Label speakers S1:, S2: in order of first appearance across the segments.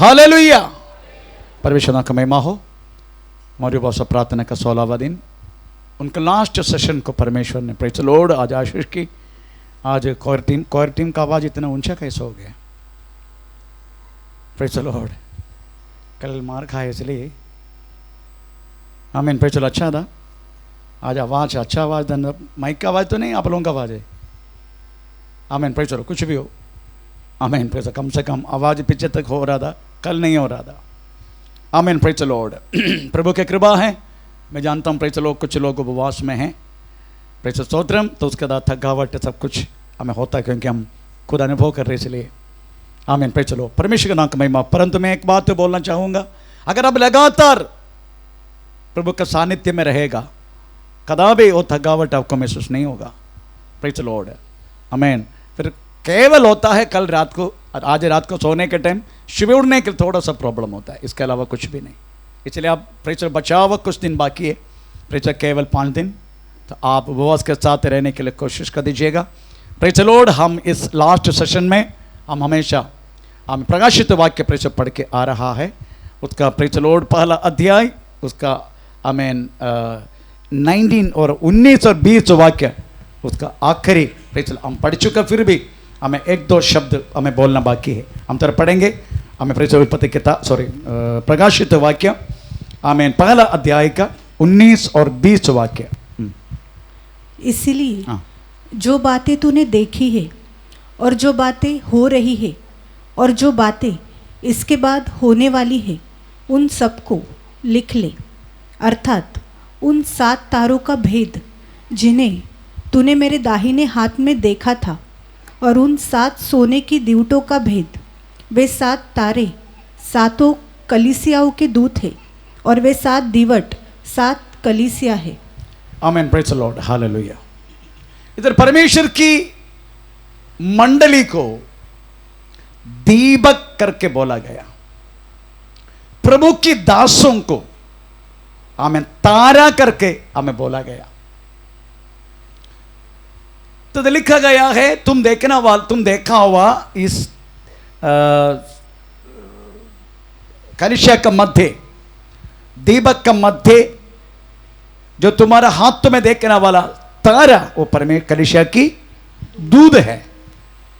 S1: Hallelujah. परमेश्वर का महिमा हो। हमारी उपवास प्रार्थना का 16वां दिन, उनका लास्ट सेशन को परमेश्वर ने प्रेज द लॉर्ड आज आशीष की। आज कोयर टीम का आवाज़ इतना ऊंचा कैसे हो गया? Praise the Lord. कल मार खाए इसलिए आमीन। Praise the Lord. अच्छा था आज आवाज़, अच्छा आवाज़, माइक का आवाज़ तो नहीं, आप लोगों का आवाज़ है। आमीन। Praise the Lord. कुछ भी हो आमीन। प्रेज कम से कम आवाज़ पीछे तक हो रहा था, कल नहीं हो रहा था। आमीन। Praise the Lord. प्रभु की कृपा है। मैं जानता हूँ प्रेज द लॉर्ड कुछ लोग उपवास में हैं, प्रेज द स्तोत्रम, तो उसके बाद थकावट सब कुछ हमें होता है क्योंकि हम खुद अनुभव कर रहे इसलिए। आमीन। Praise the Lord. परमेश्वर का नाम का महिमा। परंतु मैं एक बात तो बोलना चाहूँगा, अगर आप लगातार प्रभु का सानिध्य में रहेगा, कदापि वो थकावट आपको महसूस नहीं होगा। Praise the Lord. आमीन। फिर केवल होता है कल रात को, आज रात को सोने के टाइम सुबह उठने के थोड़ा सा प्रॉब्लम होता है, इसके अलावा कुछ भी नहीं। इसलिए आप प्रेज बचाव, कुछ दिन बाकी है, प्रेज केवल 5 दिन, तो आप उपवास के साथ रहने के लिए कोशिश कर दीजिएगा। Praise Lord. हम इस लास्ट सेशन में हम हमेशा हम प्रकाशित वाक्य प्रेज पढ़ के आ रहा है, उसका प्रेज लॉर्ड पहला अध्याय, उसका आमीन 19 और 19 और 20 वाक्य उसका आखिरी प्रेज हम पढ़ चुका। फिर भी हमें 1-2 शब्द हमें बोलना बाकी है, हम तरह पढ़ेंगे। हमें प्रेज उत्पत्ति किताब प्रकाशित वाक्य आमीन पहला अध्याय का 19 और 20 वाक्य।
S2: इसलिए जो बातें तूने देखी है और जो बातें हो रही है और जो बातें इसके बाद होने वाली है, उन सबको लिख ले, अर्थात उन 7 तारों का भेद जिन्हें तूने मेरे दाहिने हाथ में देखा था, और उन 7 सोने की दीवटों का भेद। वे 7 तारे 7 कलीसियाओं के दूत हैं, और वे 7 दीवट 7 कलीसिया है।
S1: आमीन। Praise the Lord. हालेलुया। इधर परमेश्वर की मंडली को दीपक करके बोला गया, प्रभु की दासों को आमीन तारा करके हमें बोला गया। तो लिखा गया है, तुम देखा हुआ इस कलिसिया का मध्य, दीपक का मध्य जो तुम्हारा हाथ में देखने वाला तारा, वो परमेश्वर कलिसिया की दूध है।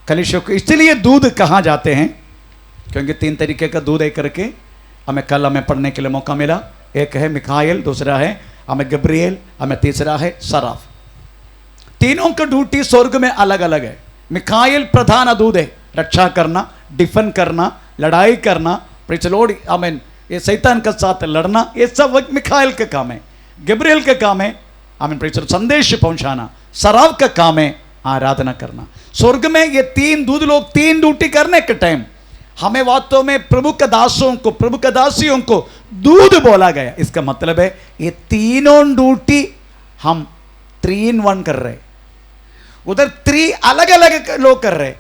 S1: कलिसिया को इसलिए दूध कहा जाते हैं क्योंकि 3 तरीके का दूध है करके हमें कल पढ़ने के लिए मौका मिला। एक है मिखाएल, दूसरा है हमें गब्रिएल, हमें तीसरा है सराफ। तीनों का ड्यूटी स्वर्ग में अलग अलग है। मिखाएल प्रधान दूध है, रक्षा करना, डिफेंड करना, लड़ाई करना, प्रेज द लॉर्ड आमीन, ये शैतान के साथ लड़ना, ये सब मिखाएल का काम है। गब्रिएल का काम है आमीन प्रेज द लॉर्ड संदेश पहुंचाना। सराफ का काम है आराधना करना। स्वर्ग में ये 3 दूध लोग 3 ड्यूटी करने के टाइम हमें वास्तव में प्रभु के दासों को, प्रभु के दासियों को दूध बोला गया। इसका मतलब है ये तीनों ड्यूटी हम 3 in 1 कर रहे, उधर 3 अलग अलग लोग कर रहे।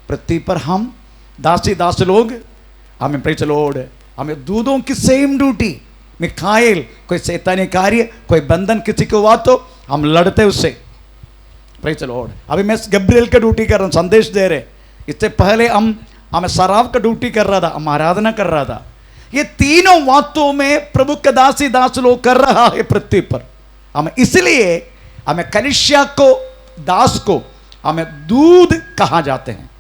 S1: पृथ्वी पर हम दास लोग हमें प्रेज द लॉर्ड, हमें दूधों की सेम ड्यूटी। मिखाएल कोई शैतानी कार्य, कोई बंधन किसी को हुआ तो हम लड़ते उससे, प्रेज द लॉर्ड। अभी मैं गब्रिएल का ड्यूटी कर रहा हूँ, संदेश दे रहे। इससे पहले हमें सराफ का ड्यूटी कर रहा था, हम आराधना कर रहा था। ये तीनों बातों में प्रभु का दास लोग कर रहा है पृथ्वी पर। हमें इसलिए हमें कलिसिया को, दास को हमें दूध कहा जाते हैं।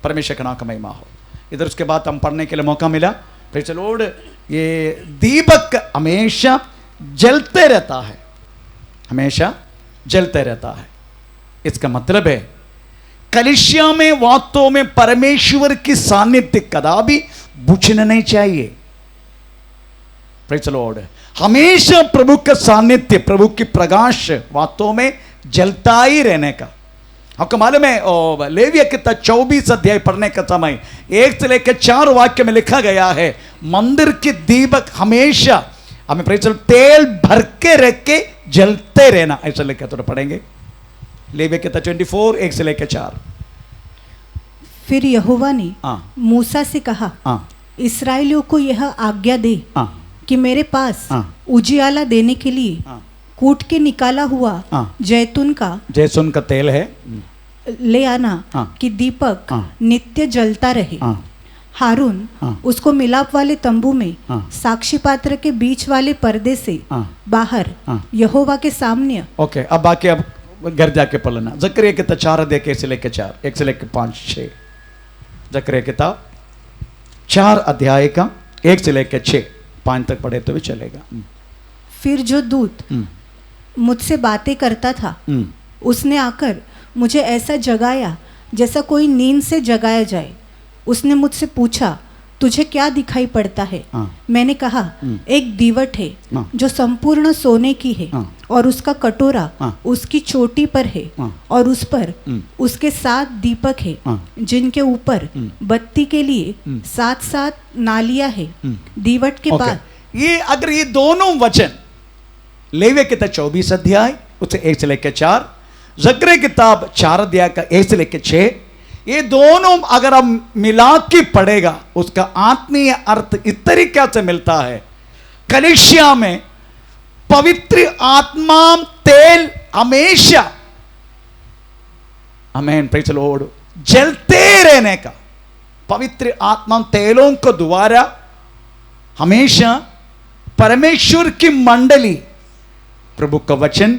S1: परमेश्वर का नाम का महिमा हो। इधर उसके बाद हम पढ़ने के लिए मौका मिला, प्रेज द लॉर्ड। ये दीपक हमेशा जलते रहता है, हमेशा जलते रहता है। इसका मतलब है कलिसिया में वास्तव में परमेश्वर की सानिध्य कदापि बुझना नहीं चाहिए। Praise the Lord. हमेशा प्रभु का सानिध्य, प्रभु की प्रकाश वास्तव में जलता ही रहने का। आपको मालूम है लेविया किताब 24 अध्याय पढ़ने का समय 1 से लेकर 4 वाक्य में लिखा गया है, मंदिर की दीपक हमेशा हमें प्रेज द लॉर्ड तेल भर के रख के जलते रहना, ऐसा लिखा। तो पढ़ेंगे लेविया किताब 24 1 से लेकर 4।
S2: फिर यहोवा ने मूसा से कहा, इस्राएलियों को यह आज्ञा दे कि मेरे पास उजियाला देने के लिए कूट के निकाला हुआ जैतून का तेल है ले आना कि दीपक नित्य जलता रहे। हारून
S1: हाँ।
S2: उसको मिलाप वाले तंबू में
S1: हाँ।
S2: साक्षी पात्र के बीच वाले पर्दे से
S1: हाँ।
S2: बाहर
S1: हाँ।
S2: यहोवा के सामने
S1: ओके, अब बाकी अब घर जाके पढ़ लेना। जकरिया किताब 4 अध्याय के 1 से लेकर 4, 1 से लेकर 5, 6। जकरिया किताब 4 अध्याय का 1 से लेकर 6, 5 तक पढ़े तो भी चलेगा।
S2: फिर जो दूत मुझसे बातें करता था उसने आकर मुझे ऐसा जगाया जैसा कोई नींद से जगाया जाए। उसने मुझसे पूछा, तुझे क्या दिखाई पड़ता है?
S1: हाँ।
S2: मैंने कहा, एक दीवट है
S1: हाँ।
S2: जो संपूर्ण सोने की है
S1: हाँ।
S2: और उसका कटोरा
S1: हाँ।
S2: उसकी चोटी पर है
S1: हाँ।
S2: और उस पर उसके 7 दीपक है
S1: हाँ।
S2: जिनके ऊपर बत्ती के लिए 7-7 नालियां है। दीवट के
S1: ओके,
S2: बाद
S1: ये अगर ये दोनों वचन लेविया किताब 24 अध्याय उससे 1 से लेकर 4, जकरिया किताब 4 अध्याय का 1 से लेकर 6, ये दोनों अगर हम मिला के पढ़ेगा उसका आत्मीय अर्थ इस तरीके से मिलता है। कलीसिया में पवित्र आत्मा तेल हमेशा, आमीन, प्रेज़ द लॉर्ड, जलते रहने का, पवित्र आत्मा तेलों को द्वारा हमेशा परमेश्वर की मंडली, प्रभु का वचन,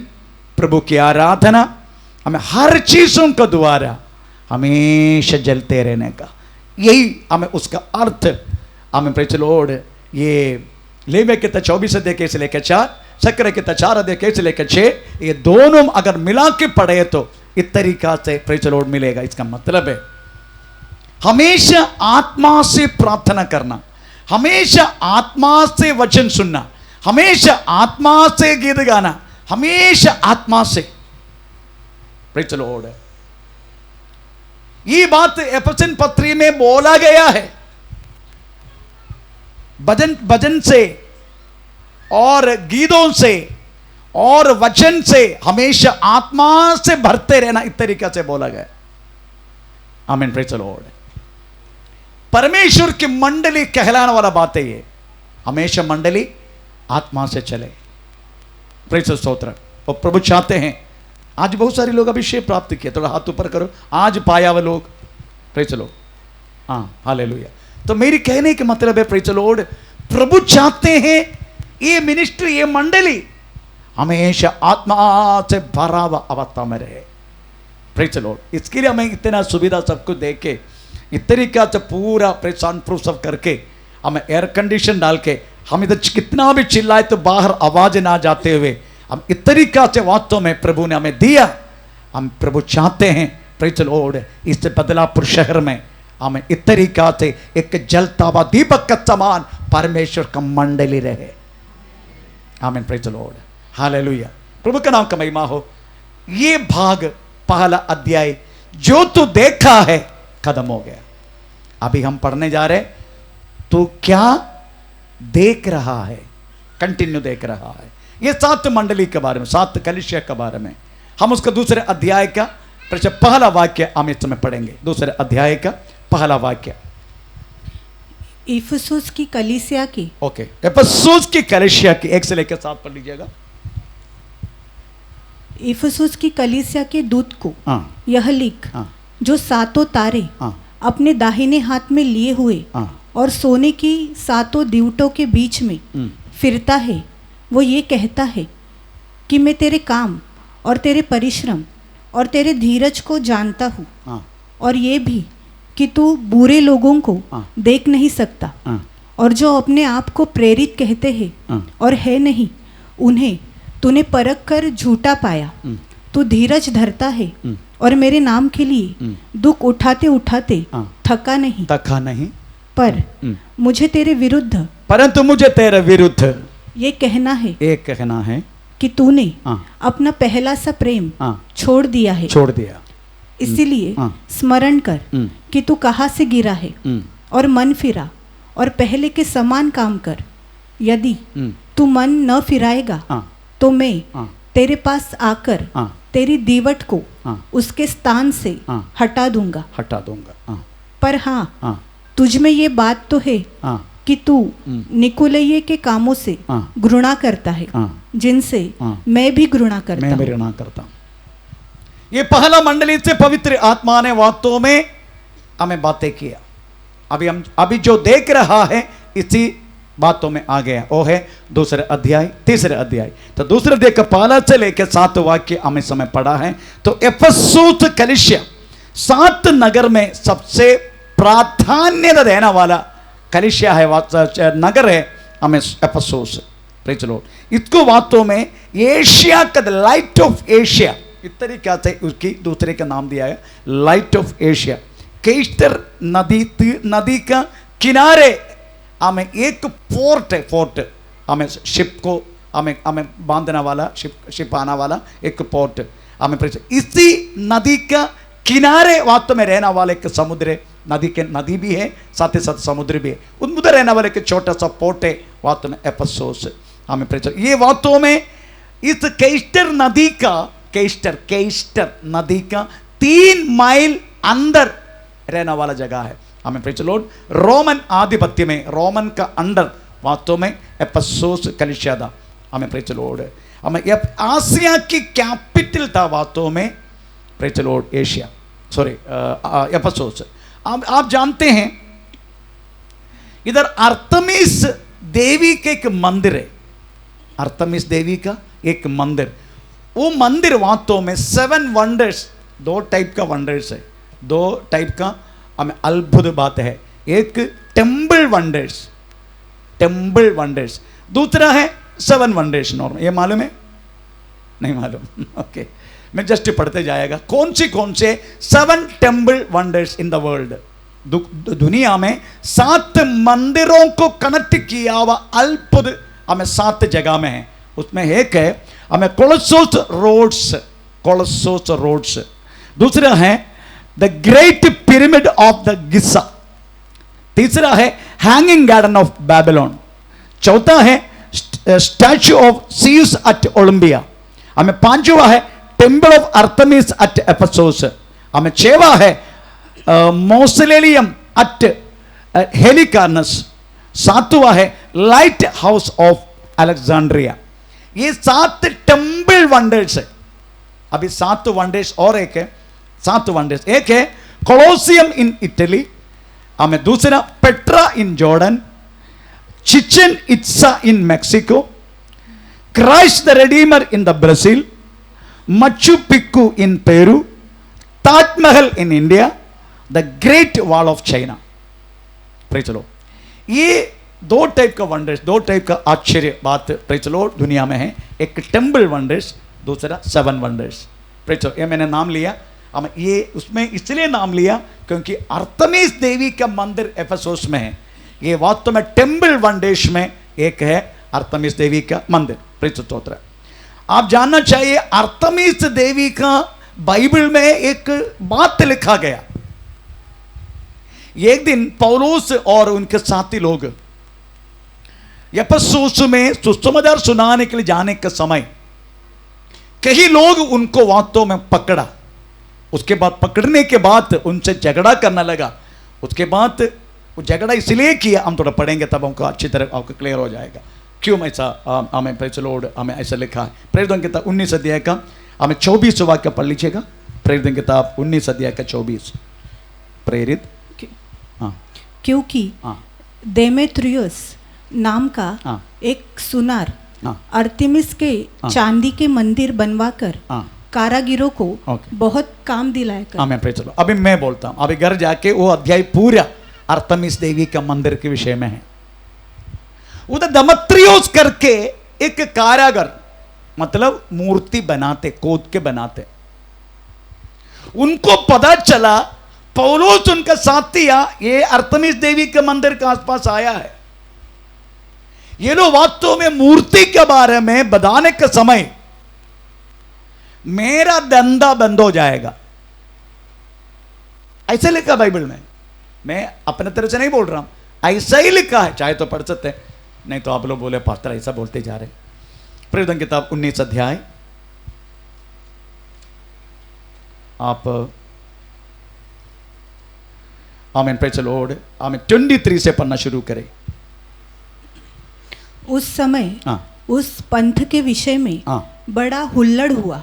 S1: प्रभु की आराधना, हमें हर चीजों के द्वारा हमेशा जलते रहने का, यही हमें उसका अर्थ, हमें प्रेज़ द लॉर्ड, ये लेविया किताब 24 अध्याय के 1 से लेकर 4, जकरिया किताब 4 अध्याय के 1 से लेकर 6, ये दोनों अगर मिला के पढ़े तो इस तरीका से प्रेज़ द लॉर्ड मिलेगा। इसका मतलब है हमेशा आत्मा से प्रार्थना करना, हमेशा आत्मा से वचन सुनना, हमेशा आत्मा से गीत गाना, हमेशा आत्मा से, प्रेज़ द लॉर्ड। ये बात एफेसन पत्री में बोला गया है, भजन से और गीतों से और वचन से हमेशा आत्मा से भरते रहना, इस तरीके से बोला गया। आमीन, प्रेज़ द लॉर्ड। परमेश्वर की मंडली कहलाने वाला बात है ये, हमेशा मंडली आत्मा से चले, प्रेज़ द स्तोत्र। और प्रभु चाहते हैं, आज बहुत सारे लोग अभिषेक प्राप्त किए, थोड़ा हाथ ऊपर करो, आज पाया हुए लोग, प्रेज़ द लॉर्ड, हाँ, हालेलुया। तो मेरी कहने का मतलब है, प्रेज़ द लॉर्ड, प्रभु चाहते हैं ये मिनिस्ट्री, ये मंडली हमेशा आत्मा से भरा हुआ अवस्था में रहे, प्रेज़ द लॉर्ड। इसके लिए हमें इतना सुविधा सब कुछ दे के, इस तरीका से पूरा साउंड प्रूफ सब करके, हमें एयर कंडीशन डाल के, हम इधर कितना भी चिल्लाए तो बाहर आवाज ना जाते हुए, हम इस तरीका से वास्तव में प्रभु ने हमें दिया। हम प्रभु चाहते हैं, प्रेज़ द लॉर्ड, इस बदलापुर शहर में हमें इस तरीका से एक जलता हुआ दीपक का समान परमेश्वर का मंडली रहे। आमीन, प्रेज़ द लॉर्ड, हालेलुया। प्रभु का नाम का महिमा हो। ये भाग पहला अध्याय जो तू देखा है खत्म हो गया। अभी हम पढ़ने जा रहे, तो क्या देख रहा है, कंटिन्यू देख रहा है। ये 7 मंडली के बारे में, 7 कलीसिया के बारे में हम उसका दूसरे अध्याय का पहला वाक्य हम इस समय पढ़ेंगे। दूसरे अध्याय का पहला वाक्य,
S2: इफिसुस की कलीसिया की,
S1: ओके, इफिसुस की कलीसिया की 1 से लेकर 7 पढ़ लीजिएगा।
S2: इफिसुस की कलीसिया के दूत को
S1: हाँ,
S2: यह लिख,
S1: हाँ,
S2: जो 7 तारे
S1: हाँ,
S2: अपने दाहिने हाथ में लिए हुए
S1: हाँ,
S2: और सोने की 7 दीवटों के बीच में फिरता है, वो ये कहता है कि मैं तेरे काम और तेरे परिश्रम और तेरे धीरज को जानता हूँ,
S1: हाँ,
S2: और ये भी कि तू बुरे लोगों को
S1: हाँ,
S2: देख नहीं सकता,
S1: हाँ,
S2: और जो अपने आप को प्रेरित कहते हैं
S1: हाँ,
S2: और है नहीं, उन्हें तूने परख कर झूठा पाया। तू धीरज धरता है और मेरे नाम के लिए दुख उठाते उठाते
S1: हाँ,
S2: थका नहीं,
S1: तका नहीं,
S2: पर मुझे तेरे विरुद्ध,
S1: परंतु मुझे तेरे विरुद्ध
S2: ये कहना है
S1: एक कहना है
S2: कि तूने
S1: हाँ,
S2: अपना पहला सा प्रेम
S1: हाँ,
S2: छोड़ दिया है।
S1: छोड़ दिया।
S2: इसीलिए
S1: हाँ,
S2: स्मरण कर कि तू कहाँ से गिरा है और मन फिरा और पहले के समान काम कर। यदि तू मन न फिराएगा
S1: हाँ,
S2: तो मैं
S1: हाँ,
S2: तेरे पास आकर
S1: हाँ,
S2: तेरी दीवट को
S1: हाँ,
S2: उसके स्थान से
S1: हाँ,
S2: हटा दूंगा।
S1: हटा दूंगा। हाँ,
S2: पर हाँ,
S1: हाँ,
S2: तुझ में ये बात तो है
S1: हाँ,
S2: कि तू निकुलइये के कामों से
S1: हाँ,
S2: घृणा करता है,
S1: हाँ,
S2: जिनसे
S1: हाँ,
S2: मैं भी घृणा करता
S1: मैं
S2: हूँ।
S1: घृणा करता हूँ। ये पहला मंडली से पवित्र आत्मा ने वास्तव में हमें बातें किया। अभी जो देख रहा है इसी बातों में आ गया, वो है दूसरे अध्याय तीसरे अध्याय। तो दूसरे अध्याय का 5 से लेकर 7 वाक्य हमें समय पढ़ा है। तो एफेसुस कलीसिया 7 नगर में सबसे प्राधान्यता देने वाला कलीसिया है, नगर है हमें एफेसुस। Praise the Lord. इसको वास्तव में एशिया का लाइट ऑफ एशिया, इस तरीके से उसकी दूसरे का नाम दिया है, लाइट ऑफ एशिया। केस्टर नदी का किनारे हमें एक फोर्ट है, फोर्ट हमें शिप को हमें बांधने वाला, शिप आने वाला एक पोर्ट हमें। इसी नदी का किनारे वास्तव में रहने वाले एक समुद्र, नदी भी है, साथ ही साथ समुद्र भी है, उधर रहने वाले एक छोटा सा पोर्ट है वास्तव में एफेसुस हमें। ये वास्तव में इस केस्टर नदी का, केस्टर नदी का 3 माइल अंदर रहने वाला जगह है हमें। Praise the Lord. रोमन आधिपत्य में, रोमन का अंडर वास्तव में एफेसुस कलीसिया था हमें। Praise the Lord. हमें आसिया की कैपिटल था वास्तव में, praise the Lord, Asia, sorry Ephesus. आप जानते हैं इधर अर्थमिस देवी के एक मंदिर है, अर्थमिस देवी का एक मंदिर। वो मंदिर वास्तव में 7 वंडर्स, 2 टाइप का वंडर्स है, 2 टाइप का हमें अद्भुत बात है। एक टेम्पल वंडर्स, दूसरा है 7 वंडर्स नॉर्मल। ये मालूम है? नहीं मालूम? ओके, मैं जस्ट पढ़ते जाएगा। कौन से 7 temple wonders in the world, दुनिया में 7 मंदिरों को कनेक्ट किया हुआ अद्भुत हमें 7 जगह में है। उसमें एक है हमें कोलोसोस रोड्स, दूसरा है the great pyramid of the Giza, तीसरा है हैंगिंग गार्डन ऑफ बेबीलोन, चौथा है statue of Zeus at Olympia, हमें 5वां है temple of Artemis at Ephesus, हमें 6वां है मौसोलेरियम एट हेलिकार्नस, 7वां है लाइट हाउस ऑफ अलेक्जेंड्रिया। ये 7 टेम्पल वंडर्स है। अभी 7 वंडर्स और एक है, 7 वंडर्स। एक है कोलोसियम इन इटली, हमें दूसरा Petra in Jordan, Chichen Itza in Mexico, Christ the Redeemer in the Brazil, Machu Picchu in Peru, Taj Mahal in India, the great wall of China. Praise the Lord. ये 2 type का wonders, 2 type का आश्चर्य बात praise the Lord दुनिया में है। एक temple wonders, दूसरा 7 वंडर्स। Praise the Lord. ये मैंने नाम लिया, हम ये उसमें इसलिए नाम लिया क्योंकि अर्थमिस देवी का मंदिर एफेसुस में है। ये वास्तव में टेम्पल वंडर्स में एक है अर्थमिस देवी का मंदिर। Praise the Lord. आप जानना चाहिए अर्थमिस देवी का बाइबल में एक बात लिखा गया। एक दिन पौलुस और उनके साथी लोग एफेसुस में सुसमाचार सुनाने के लिए जाने के समय कई लोग उनको वास्तव में पकड़ा। उसके बाद पकड़ने के बाद उनसे झगड़ा करने लगा। उसके बाद वो झगड़ा इसलिए किया, हम थोड़ा पढ़ेंगे तब हमको अच्छी तरह आपको क्लियर हो जाएगा क्यों ऐसा हमें प्रेज़ द लॉर्ड हमें ऐसा लिखा है। प्रेरितों की किताब 19 अध्याय का हमें 24 वाक्य पढ़ लीजिएगा। प्रेरितों की किताब 19 अध्याय का 24। प्रेरित हाँ,
S2: क्योंकि देमेत्रियुस नाम का एक सुनार अर्तिमिस के चांदी के मंदिर बनवाकर कारागिरों को बहुत काम दिलाया कर।
S1: मैं प्रेज़ द लॉर्ड। अभी मैं बोलता हूँ, अभी घर जाके वो अध्याय पूरा अर्तिमिस देवी का मंदिर के विषय में है। उधर देमेत्रियुस करके एक कारागर, मतलब मूर्ति बनाते, खोद के बनाते, उनको पता चला पौलुस उनका साथी ये अर्थमिस देवी के मंदिर के आसपास आया है। ये लोग वास्तव में मूर्ति के बारे में बताने के समय मेरा धंधा बंद हो जाएगा, ऐसे लिखा बाइबल में। मैं अपने तरह से नहीं बोल रहा हूं, ऐसा ही लिखा है। चाहे तो पढ़ सकते हैं, नहीं तो आप लोग बोले पास्टर ऐसा बोलते जा रहे। प्रेरितों की किताब 19 अध्याय आप आमीन प्रेज़ द लॉर्ड आमीन 23 से पढ़ना शुरू करें।
S2: उस समय उस पंथ के विषय में बड़ा हुल्लड़ हुआ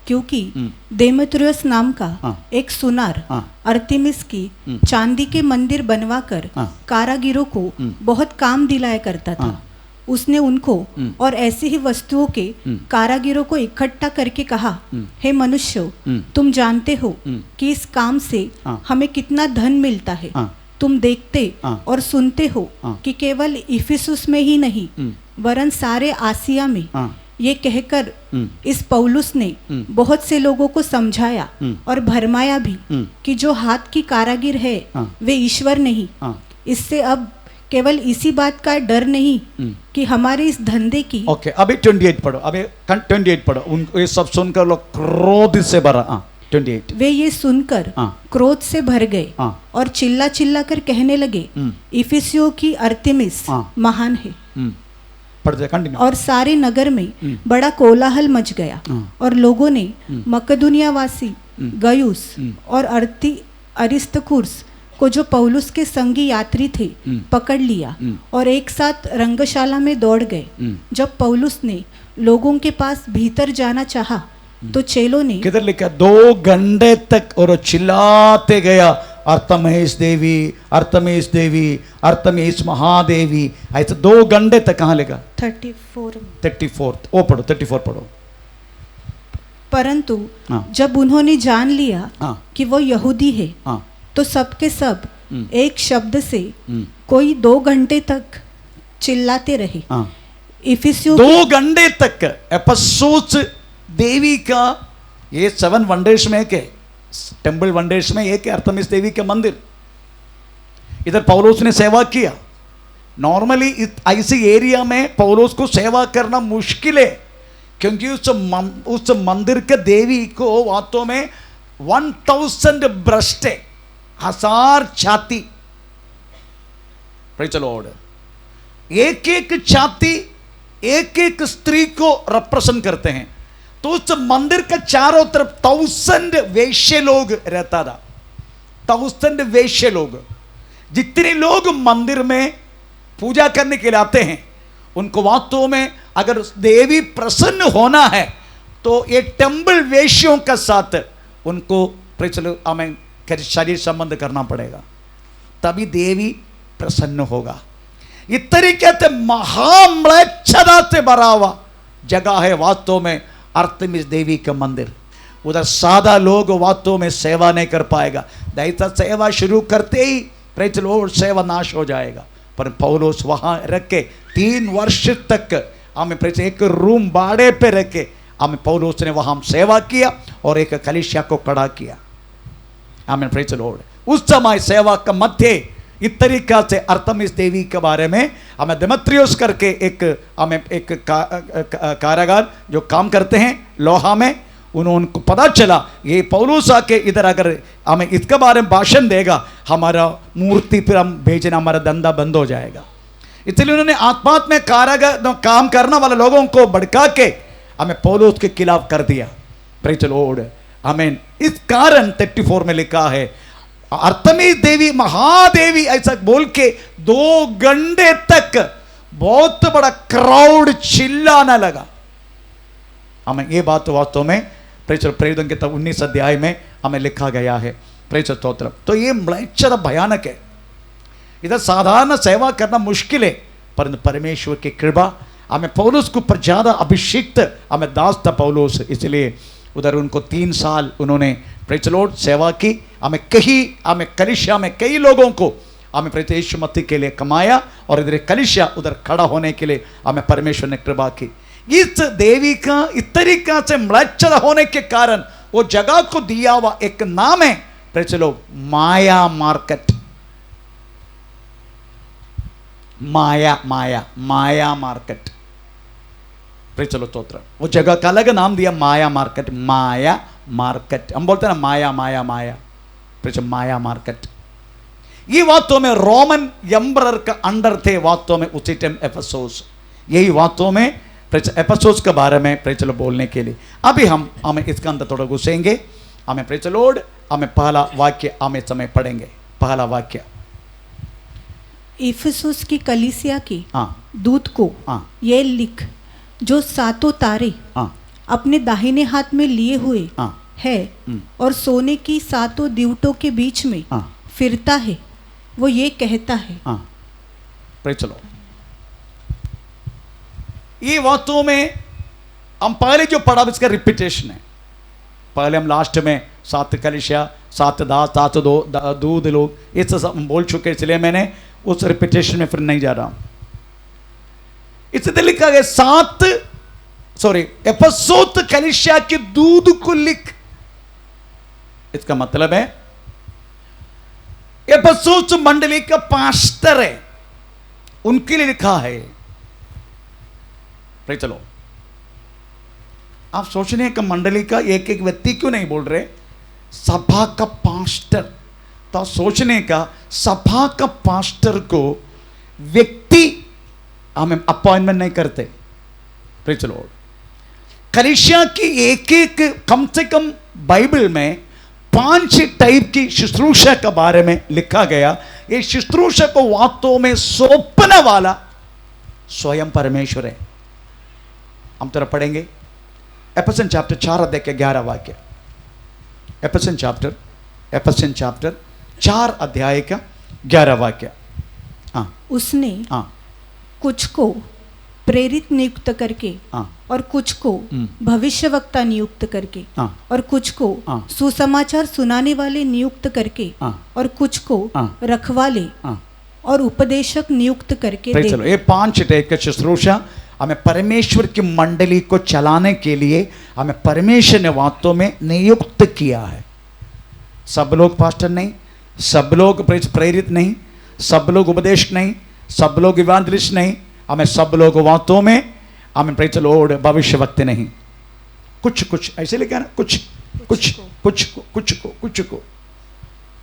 S2: क्योंकि देमेत्रियस नाम का
S1: हाँ।
S2: एक सुनार
S1: हाँ।
S2: अर्तिमिस की चांदी के मंदिर बनवाकर
S1: हाँ।
S2: कारागिरों को बहुत काम दिलाया करता था।
S1: हाँ।
S2: उसने उनको और ऐसी ही वस्तुओं के कारागिरों को इकट्ठा करके कहा, हे मनुष्यों, तुम जानते हो कि इस काम से
S1: हाँ।
S2: हमें कितना धन मिलता है।
S1: हाँ।
S2: तुम देखते
S1: हाँ।
S2: और सुनते हो
S1: हाँ।
S2: कि केवल इफिसुस में ही नहीं वरन सारे आसिया में
S1: हाँ।
S2: ये कहकर इस पौलुस ने बहुत से लोगों को समझाया और भरमाया भी कि जो हाथ की कारागिर है
S1: हाँ।
S2: वे ईश्वर नहीं।
S1: हाँ।
S2: इससे अब केवल इसी बात का डर नहीं कि हमारे इस धंधे की
S1: ओके, अभी 28 पढ़ो, अभी 28 पढ़ो। उन ये सब सुनकर लोग क्रोध से भरा। 28।
S2: वे ये सुनकर
S1: हाँ।
S2: क्रोध से भर गए
S1: हाँ।
S2: और चिल्ला चिल्ला कर कहने लगे, इफिसियों की अर्तिमिस
S1: हाँ।
S2: महान है।
S1: पढ़ जाए, कंटिन्यू।
S2: और सारे नगर में बड़ा कोलाहल मच गया और लोगों ने मकदुनियावासी गयुस और अरिस्तकुर्स को जो पौलुस के संगी यात्री थे पकड़ लिया और एक साथ रंगशाला में दौड़ गए। जब पौलुस ने लोगों के पास भीतर जाना चाहा तो चेलों ने
S1: किधर लिखा? 2 घंटे तक और चिल्लाते गया, अर्थमेश देवी, अर्थमेश देवी, अर्थमेश महादेवी। ऐसे 2 घंटे तक। कहाँ लिखा? 34 वो पढ़ो, 34 पढ़ो।
S2: परंतु
S1: हाँ।
S2: जब उन्होंने जान लिया
S1: हाँ।
S2: कि वो यहूदी है
S1: हाँ।
S2: तो सबके सब एक शब्द से कोई 2 घंटे तक चिल्लाते रहे।
S1: हाँ।
S2: इफिसियों
S1: 2 घंटे तक एफेसुस देवी का, ये 7 वंडर्स में एक है, टेम्पल वंडर्स में एक है अर्थमिस देवी के मंदिर। इधर पौलुस ने सेवा किया। नॉर्मली ऐसी एरिया में पौलुस को सेवा करना मुश्किल है, क्योंकि उस मंदिर के देवी को वास्तव में 1000 ब्रेस्ट है, 1000 छाती। Praise the Lord. एक एक छाती एक एक स्त्री को रिप्रेजेंट करते हैं। तो उस मंदिर के चारों तरफ 1000 वेश्य लोग रहता था। 1000 वेश्य लोग। जितने लोग मंदिर में पूजा करने के लिए आते हैं, उनको वास्तव में अगर देवी प्रसन्न होना है तो ये टेम्पल वेश्यों के साथ उनको हमें शरीर संबंध करना पड़ेगा, तभी देवी प्रसन्न होगा। इस तरीके से महाम्लेच्छता से भरा हुआ जगह है वास्तव में अर्थमिस देवी का मंदिर। उधर सादा लोग वास्तव में सेवा नहीं कर पाएगा। दैता सेवा शुरू करते ही प्रेज़ द लॉर्ड सेवा नाश हो जाएगा। पर पौलुस वहां रख के 3 वर्ष तक हमें एक रूम भाड़े पे रख के हमें पौलुस ने वहां सेवा किया और एक कलीसिया को खड़ा किया। हमें प्रेज़ द लॉर्ड। उस समय सेवा का मध्य इस तरीका से अर्थमिस देवी के बारे में हमें देमेत्रियस करके हमें एक कारागार जो काम करते हैं लोहा में, उनको पता चला ये पौलुस आके इधर अगर हमें इसके बारे में भाषण देगा, हमारा मूर्ति फिर हम भेजना, हमारा धंधा बंद हो जाएगा। इसलिए उन्होंने आत्मा में कारागार काम करने वाले लोगों को भड़का के हमें पौलुस के खिलाफ कर दिया। Praise the Lord. आमीन। इस कारण 34 में लिखा है अर्थमिस देवी महादेवी ऐसा बोल के 2 घंटे तक बहुत बड़ा क्राउड चिल्लाने लगा। हमें ये बात वास्तव में प्रेरितों के तब 19 अध्याय में हमें लिखा गया है। प्रेज़ स्तोत्र। तो ये म्लेच्छता भयानक है। इधर साधारण सेवा करना मुश्किल है, परंतु परमेश्वर की कृपा हमें पौलुस को पर ज्यादा अभिषिक्त हमें दास था पौलुस, इसलिए उधर उनको 3 साल उन्होंने प्रेज़ द लॉर्ड सेवा की। हमें कलीसिया में कई लोगों को हमें प्रेरित यीशु मसीह के लिए कमाया और इधर कलीसिया उधर खड़ा होने के लिए हमें परमेश्वर ने कृपा की। इस देवी का इस तरीका से म्लेच्छता होने के कारण वो जगह को दिया हुआ एक नाम है, praise the Lord, Maya market. Maya market. Praise the Lord स्तोत्र। वो जगह का अलग नाम दिया, माया मार्केट। माया मार्केट हम बोलते हैं ना, माया माया माया। माया मार्केट। ये वास्तव में रोमन एम्परर का अंडर थे वास्तव में उसी टाइम एफेसुस। यही वास्तव में एफेसुस के बारे में प्रेज़ द लॉर्ड बोलने के लिए अभी हमें इसका अंदर थोड़ा घुसेंगे। हमें प्रेज़ द लॉर्ड हमें पहला वाक्य हमें समय पढ़ेंगे। पहला वाक्य
S2: इफिसुस की कलीसिया के
S1: हाँ
S2: दूत को
S1: हाँ
S2: ये लिख, जो 7 तारे
S1: हाँ
S2: अपने दाहिने हाथ में लिए हुए
S1: हाँ
S2: है और सोने की 7 दीवटों के बीच में
S1: हाँ
S2: फिरता है, वो ये कहता है।
S1: हाँ चलो, ये वास्तव में हम पहले जो पढ़ा इसका रिपीटेशन है। पहले हम लास्ट में 7 कलिसिया, 7 दास, 7 दूध लोग, ये सब हम बोल चुके, इसलिए मैंने उस रिपीटेशन में फिर नहीं जा रहा हूं। इसलिए लिखा गया 7 एफेसोस कलिसिया के दूध को लिख। इसका मतलब है एफेसोस मंडली का पास्टर है, उनके लिए लिखा है। चलो, आप सोच रहे हैं कि मंडली का एक एक व्यक्ति क्यों नहीं बोल रहे, सभा का पास्टर। तो सोचने का, सभा का पास्टर को व्यक्ति हमें अपॉइंटमेंट नहीं करते। चलो, कलीसिया की एक एक कम से कम बाइबल में 5 टाइप की शुश्रूषा के बारे में लिखा गया। ये शुश्रूषा को वास्तव में सौंपने वाला स्वयं परमेश्वर है। हम तरह पढ़ेंगे एफेसियन चैप्टर 4 अध्याय के 11 वाक्य। एफेसियन चैप्टर 4 अध्याय का 11 वाक्य। हाँ,
S2: उसने कुछ को प्रेरित नियुक्त करके, और कुछ को भविष्यवक्ता नियुक्त करके, और कुछ को सुसमाचार सुनाने वाले नियुक्त करके, और कुछ को रखवाले और उपदेशक नियुक्त करके दे।
S1: चलो, ये 5 टाइप का शुश्रूषा हमें परमेश्वर की मंडली को चलाने के लिए हमें परमेश्वर ने वास्तव में नियुक्त किया है। सब लोग पास्टर नहीं, सब लोग प्रेरित नहीं, सब लोग उपदेशक नहीं, सब लोग इवांजलिस्ट नहीं, हमें सब लोग वास्तव में हमें प्रेज द लॉर्ड भविष्यवक्ता नहीं। कुछ ऐसे लिखा ना, कुछ को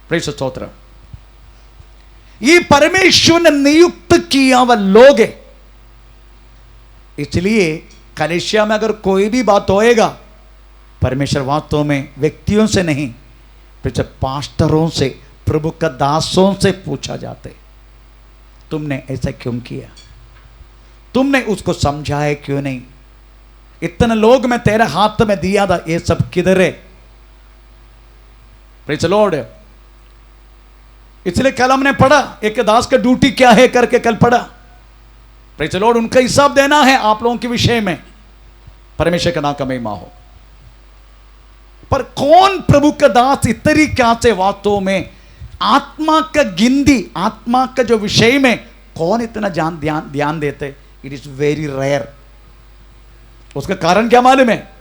S1: प्रेज स्तोत्र। ये परमेश्वर ने नियुक्त किया हुआ लोग है। इसलिए कलीसिया में अगर कोई भी बात होएगा, परमेश्वर वास्तव में व्यक्तियों से नहीं, पास्टरों से, प्रभु का दासों से पूछा जाते, तुमने ऐसा क्यों किया, तुमने उसको समझाया क्यों नहीं, इतने लोग मैं तेरे हाथ में दिया था, ये सब किधर है। Praise the Lord. इसलिए कल हमने पढ़ा एक दास का ड्यूटी क्या है करके, कल पढ़ा। Praise the Lord. उनका हिसाब देना है आप लोगों के विषय में। परमेश्वर का नाम का महिमा हो। पर कौन प्रभु का दास इतनी क्या से वास्तव में आत्मा का गिनती, आत्मा का जो विषय में कौन इतना ध्यान देते, इट इज वेरी रेयर। उसका कारण क्या मालूम है?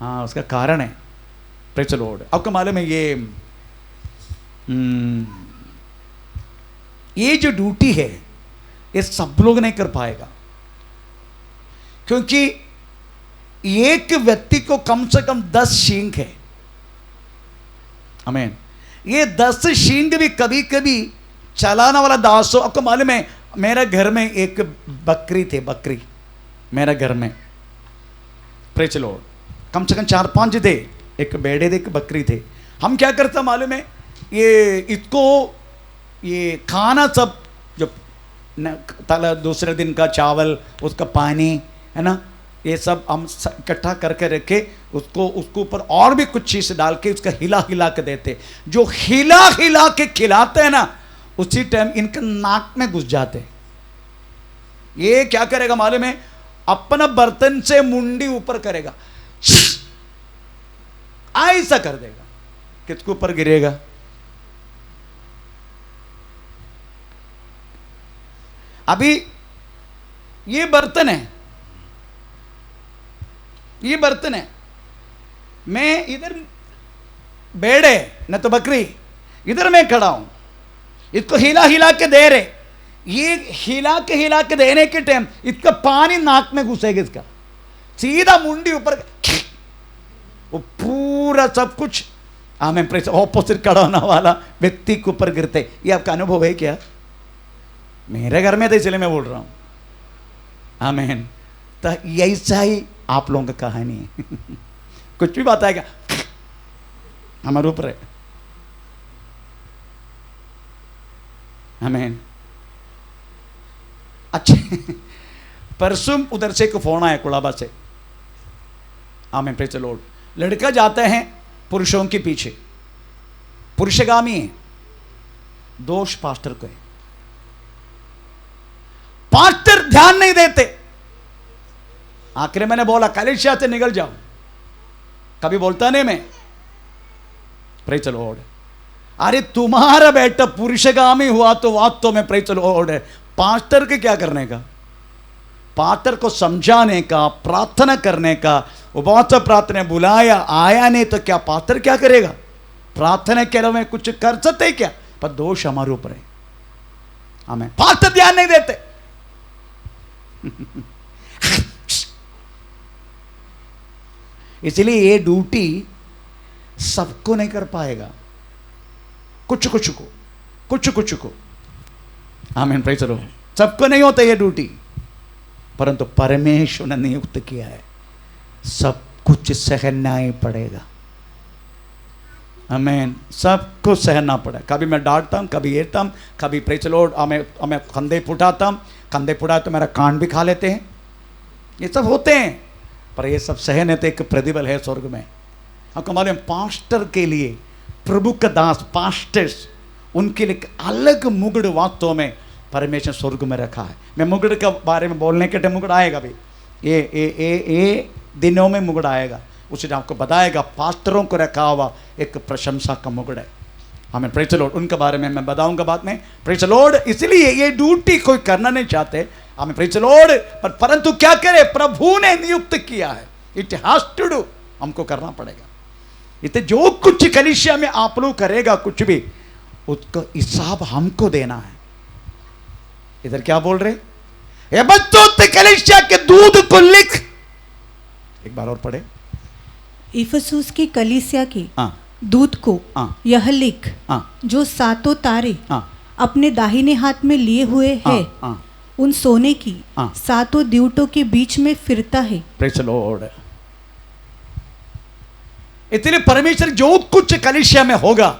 S1: हाँ, उसका कारण है प्रेज़ द लॉर्ड। आपको मालूम है ये जो ड्यूटी है ये सब लोग नहीं कर पाएगा, क्योंकि एक व्यक्ति को कम से कम 10 शींग है। आमीन। ये 10 शींग भी कभी कभी चलाने वाला दास हो। आपको मालूम है मेरे घर में एक बकरी थे, बकरी मेरे घर में, प्रेज़ द लॉर्ड। कम से कम 4-5 थे, एक बेड़े थे, एक बकरी थे। हम क्या करते मालूम है, ये इसको ये खाना सब जो दूसरे दिन का चावल, उसका पानी है ना, ये सब हम इकट्ठा करके रखे, उसको ऊपर और भी कुछ चीज़ डाल के उसका हिला के देते। जो हिला के खिलाते हैं ना, उसी टाइम इनके नाक में घुस जाते। ये क्या करेगा मालूम है, अपना बर्तन से मुंडी ऊपर करेगा, ऐसा कर देगा, किसके ऊपर गिरेगा। अभी ये बर्तन है, ये बर्तन है, मैं इधर बेड़े न तो बकरी, इधर मैं खड़ा हूं, इसको हिला के दे रहे। ये हिला के देने के टाइम इसका पानी नाक में घुसेगा, इसका सीधा मुंडी ऊपर, वो पूरा सब कुछ हमें ऑपोजिट खड़ा होने वाला व्यक्ति के ऊपर गिरते। ये आपका अनुभव है क्या? मेरे घर में तो इसलिए मैं बोल रहा हूं। आमीन। तो ऐसा ही आप लोगों का कहानी है। कुछ भी बात आएगा हमारे ऊपर है। आमीन। अच्छा, परसों उधर से एक फोन आया कुड़ाबा से, आमीन, प्रेज द लॉर्ड। लड़का जाते हैं पुरुषों के पीछे, पुरुषगामी है, दोष पास्टर को है। पास्टर ध्यान नहीं देते। आखिर मैंने बोला कलीसिया से निकल जाओ, कभी बोलता नहीं मैं, प्रेज द लॉर्ड। अरे तुम्हारा बेटा पुरुषगामी हुआ तो वास्तव में प्रेज द लॉर्ड है, पास्टर के क्या करने का? पास्टर को समझाने का, प्रार्थना करने का, उपवास प्रार्थना बुलाया, आया नहीं तो क्या पास्टर क्या करेगा? प्रार्थना के में कुछ कर सकते क्या? पर दोष हमारे ऊपर है, हमें पास्टर ध्यान नहीं देते। इसलिए ये ड्यूटी सबको नहीं कर पाएगा, कुछ कुछ को। आमीन, प्रेज द लॉर्ड। सबको नहीं होता ये ड्यूटी, परंतु परमेश्वर ने नियुक्त किया है, सब कुछ सहना ही पड़ेगा। आमीन, सब कुछ सहना पड़ा। कभी मैं डांटता हूँ, कभी येता हूँ, कभी प्रेज द लॉर्ड हमें कंधे फुटाता हूँ, कंधे फुटा तो मेरा कान भी खा लेते हैं, ये सब होते हैं। पर ये सब सहने तो एक प्रतिबल है स्वर्ग में। आपको मालूम, पास्टर के लिए, प्रभु का दास पास्टर्स, उनके लिए अलग मुगड़ वास्तव में परमेश्वर स्वर्ग में रखा है। मैं मुगड़ के बारे में बोलने के टाइम मुगड़ आएगा भी, ये दिनों में मुगड़ आएगा, उसे आपको बताएगा। पास्टरों को रखा हुआ एक प्रशंसा का मुगड़ है। हमें प्रेज द लॉर्ड, उनके बारे में मैं बताऊंगा बाद में, प्रेज द लॉर्ड। इसलिए ये ड्यूटी कोई करना नहीं चाहते, हमें प्रेज द लॉर्ड, परंतु क्या करे, प्रभु ने नियुक्त किया है, इट हैज टू डू, हमको करना पड़ेगा। इतने जो कुछ कलीसिया में आप लोग करेगा, कुछ भी उसका हिसाब हमको देना है। इधर क्या बोल रहे, ये बच्चों कलीसिया के दूध को लिख, एक बार और पढ़े,
S2: इफिसुस की कलीसिया के
S1: हाँ
S2: दूत को
S1: हाँ
S2: यह लिख,
S1: हाँ
S2: जो सातों तारे
S1: हाँ
S2: अपने दाहिने हाथ में लिए हुए है,
S1: हाँ,
S2: उन सोने की
S1: हाँ।
S2: सातों दिवटों के बीच में फिरता है।
S1: Praise the Lord. इसलिए परमेश्वर जो कुछ कलीसिया में होगा,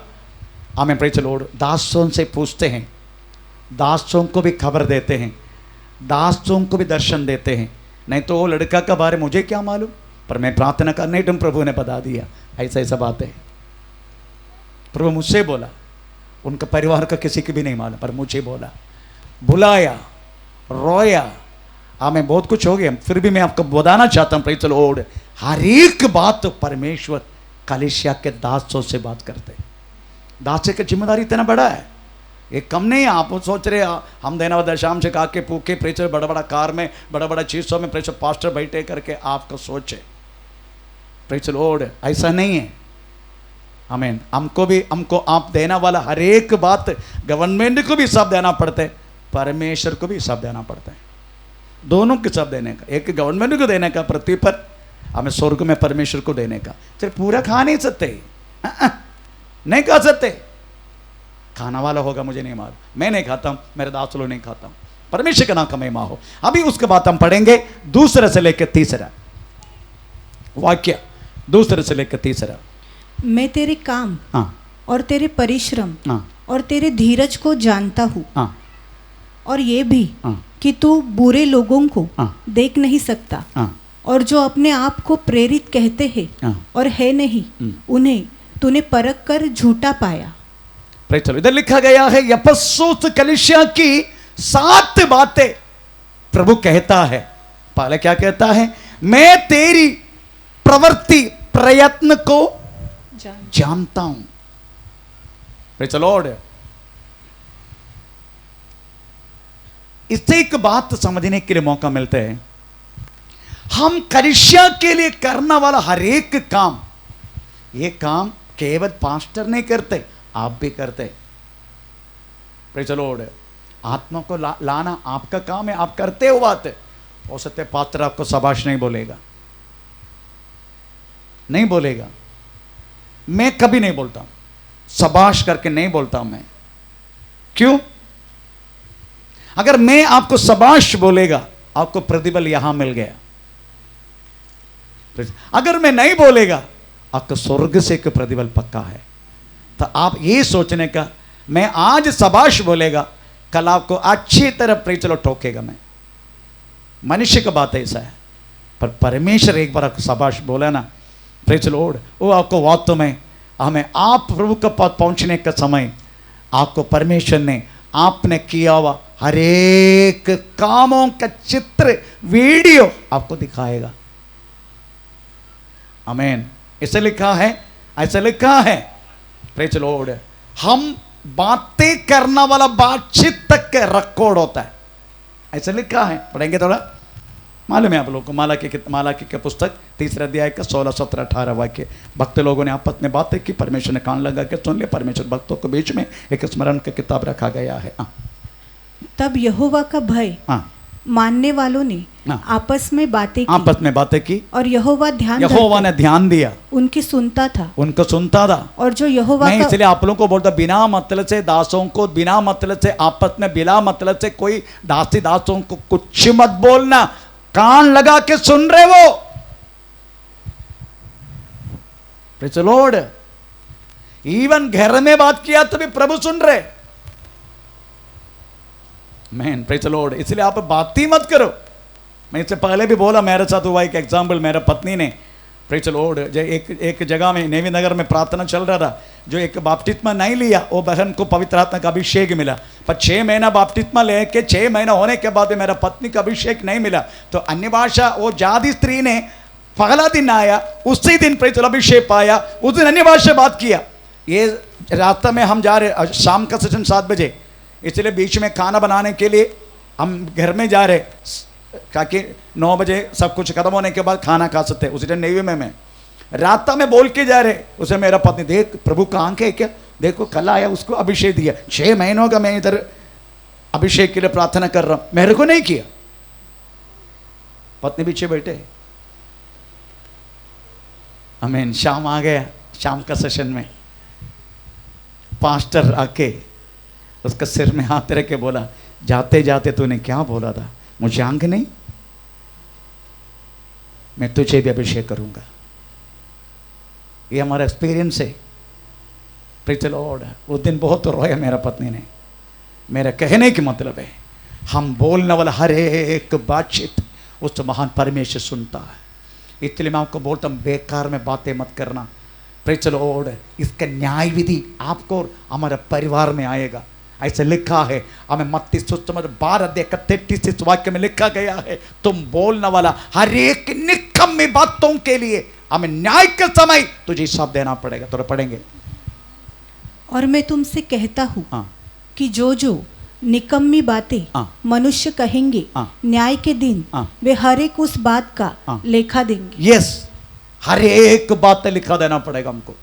S1: हमें प्रेज द लॉर्ड दासों से पूछते हैं, दासों को भी खबर देते हैं, दासों को भी दर्शन देते हैं। नहीं तो वो लड़का का बारे मुझे क्या मालूम, पर मैं प्रार्थना करने तुम प्रभु ने बता दिया, ऐसा ऐसा बात है। प्रभु मुझसे बोला, उनका परिवार का किसी को भी नहीं मालूम, पर मुझे बोला, बुलाया, रोया, हमें बहुत कुछ हो गया। फिर भी मैं आपको बताना चाहता हूँ, प्रेज द लॉर्ड, हर एक बात परमेश्वर कलीसिया के दासों से बात करते हैं। दास की जिम्मेदारी इतना बड़ा है, ये कम नहीं है। आप सोच रहे हम देना दशाम से का के पूके प्रेचर बड़ा बड़ा कार में, बड़ा बड़ा चीज़ों में प्रेचर पास्टर बैठे करके आपका सोचे, प्रेज द लॉर्ड, ऐसा नहीं है। आमीन। हमको आप देना वाला हर एक बात गवर्नमेंट को भी हिसाब देना पड़ता है, परमेश्वर को भी हिसाब देना पड़ता है, दोनों के हिसाब देने का। एक गवर्नमेंट को देने का पृथ्वी पर, हमें स्वर्ग में परमेश्वर को देने का। चल पूरा खा नहीं सकते, नहीं खा सकते, खाना वाला होगा मुझे नहीं मालूम, मैं नहीं खाता हूँ, मेरे दास लोग नहीं खाता हूँ, परमेश्वर का नाम का महिमा हो। अभी उसके बाद हम पढ़ेंगे दूसरे से लेकर तीसरा वाक्य, दूसरे से लेकर तीसरा।
S2: मैं तेरे काम
S1: हाँ
S2: और तेरे परिश्रम
S1: हाँ
S2: और तेरे धीरज को जानता हूँ,
S1: हाँ
S2: और ये भी
S1: हाँ
S2: कि तू बुरे लोगों को
S1: हाँ
S2: देख नहीं सकता,
S1: हाँ
S2: और जो अपने आप को प्रेरित कहते हैं
S1: हाँ।
S2: और है नहीं, उन्हें तूने परख कर झूठा पाया।
S1: चलो, इधर लिखा गया है यफसोस कलीसिया की 7 बातें प्रभु कहता है। पहले क्या कहता है, मैं तेरी प्रवृत्ति प्रयत्न को जानता हूं। Praise the Lord. इससे एक बात समझने के लिए मौका मिलता है, हम कलीसिया के लिए करने वाला हर एक काम, ये काम केवल पास्टर नहीं करते, आप भी करते। Praise the Lord. आत्मा को लाना आपका काम है, आप करते हो बात। हो सकते पास्टर आपको शाबाश नहीं बोलेगा, नहीं बोलेगा, मैं कभी नहीं बोलता हूं, शाबाश करके नहीं बोलता हूं मैं। क्यों? अगर मैं आपको शाबाश बोलेगा, आपको प्रतिबल यहां मिल गया। अगर मैं नहीं बोलेगा, आपको स्वर्ग से एक प्रतिबल पक्का है। तो आप ये सोचने का, मैं आज शाबाश बोलेगा, कल आपको अच्छी तरह प्रेज़ द लॉर्ड ठोकेगा। मैं मनुष्य का बात ऐसा है, पर परमेश्वर एक बार शाबाश बोला ना, प्रेज लॉर्ड, वो आपको वास्तव में हमें आप प्रभु के पास पहुंचने का समय आपको परमेश्वर ने आपने किया हुआ हर एक कामों का चित्र वीडियो आपको दिखाएगा। आमीन। ऐसे लिखा है, ऐसे लिखा है, प्रेज लॉर्ड, हम बातें करना वाला बातचीत तक के रिकॉर्ड होता है, ऐसे लिखा है। पढ़ेंगे थोड़ा, मालूम है आप लोगों को, मालाकी के पुस्तक 3 अध्याय का 16, 17, 18 वाक्य। भक्त लोगों ने आपस में बातें की, परमेश्वर ने कान लगा के सुन लिया। परमेश्वर भक्तों के बीच में एक स्मरण की किताब रखा गया है।
S2: तब यहोवा का भय मानने वालों ने आपस में बातें की और यहोवा ने
S1: ध्यान दिया,
S2: उनकी सुनता था,
S1: उनको सुनता था।
S2: और जो यहोवा
S1: नहीं, इसलिए आप लोगों को बोलता, बिना मतलब से दासों को, बिना मतलब से आपस में, बिना मतलब से कोई दासी दासों को कुछ मत बोलना, कान लगा के सुन रहे वो। Praise the Lord. इवन घर में बात किया तो भी प्रभु सुन रहे। Man, praise the Lord. इसलिए आप बात ही मत करो। मैं इससे पहले भी बोला, मेरे साथ हुआ एक एग्जाम्पल, मेरा पत्नी ने, प्रेज़ द लॉर्ड, एक जगह में नेवी नगर में प्रार्थना चल रहा था, जो एक बपतिस्मा नहीं लिया वो बहन को पवित्र आत्मा का अभिषेक मिला, पर 6 महीना बपतिस्मा लेके 6 महीना होने के बाद मेरा पत्नी का अभिषेक नहीं मिला। तो अन्य भाषा वो जादी स्त्री ने पहला दिन आया, उसी दिन प्रेज़ द लॉर्ड अभिषेक पाया, उस दिन अन्य भाषा बात किया। ये रास्ते में हम जा रहे, शाम का सेशन 7 बजे, इसलिए बीच में खाना बनाने के लिए हम घर में जा रहे, ताकि 9 बजे सब कुछ खत्म होने के बाद खाना खा सकते। उसी दिन नेवी में मैं रास्ता में बोल के जा रहे, उसे मेरा पत्नी, देख प्रभु का आंख है क्या, देखो कल आया, उसको अभिषेक दिया। 6 महीनों का मैं इधर अभिषेक के लिए प्रार्थना कर रहा हूं, मेरे को नहीं किया। पत्नी पीछे बैठे। आमीन। शाम आ गया, शाम का सेशन में पास्टर आके उसका सिर में हाथ रख के बोला, जाते जाते तूने क्या बोला था, मुझे आंख नहीं, मैं तुझे भी अभिषेक करूंगा। ये हमारा एक्सपीरियंस है। Praise the Lord. उस दिन बहुत रोया मेरा पत्नी ने। मेरा कहने की मतलब है, हम बोलने वाला हर एक बातचीत उस महान परमेश्वर सुनता है। इसलिए मैं आपको बोलता हूं, बेकार में बातें मत करना। Praise the Lord. इसका न्याय विधि आपको और हमारे परिवार में आएगा। ऐसे लिखा है, हमें मत्ती सुसमाचार 12 अध्याय 33 वाक्य में लिखा गया है, तुम बोलने वाला हर एक निकम्मी बातों के लिए हमें न्याय के समय तुझे हिसाब देना पड़ेगा। तो पढ़ेंगे।
S2: और मैं तुमसे कहता हूँ कि जो निकम्मी बातें मनुष्य कहेंगे न्याय के दिन वे हर एक उस बात का लेखा देंगे।
S1: यस, हर एक बात लिखा देना पड़ेगा हमको।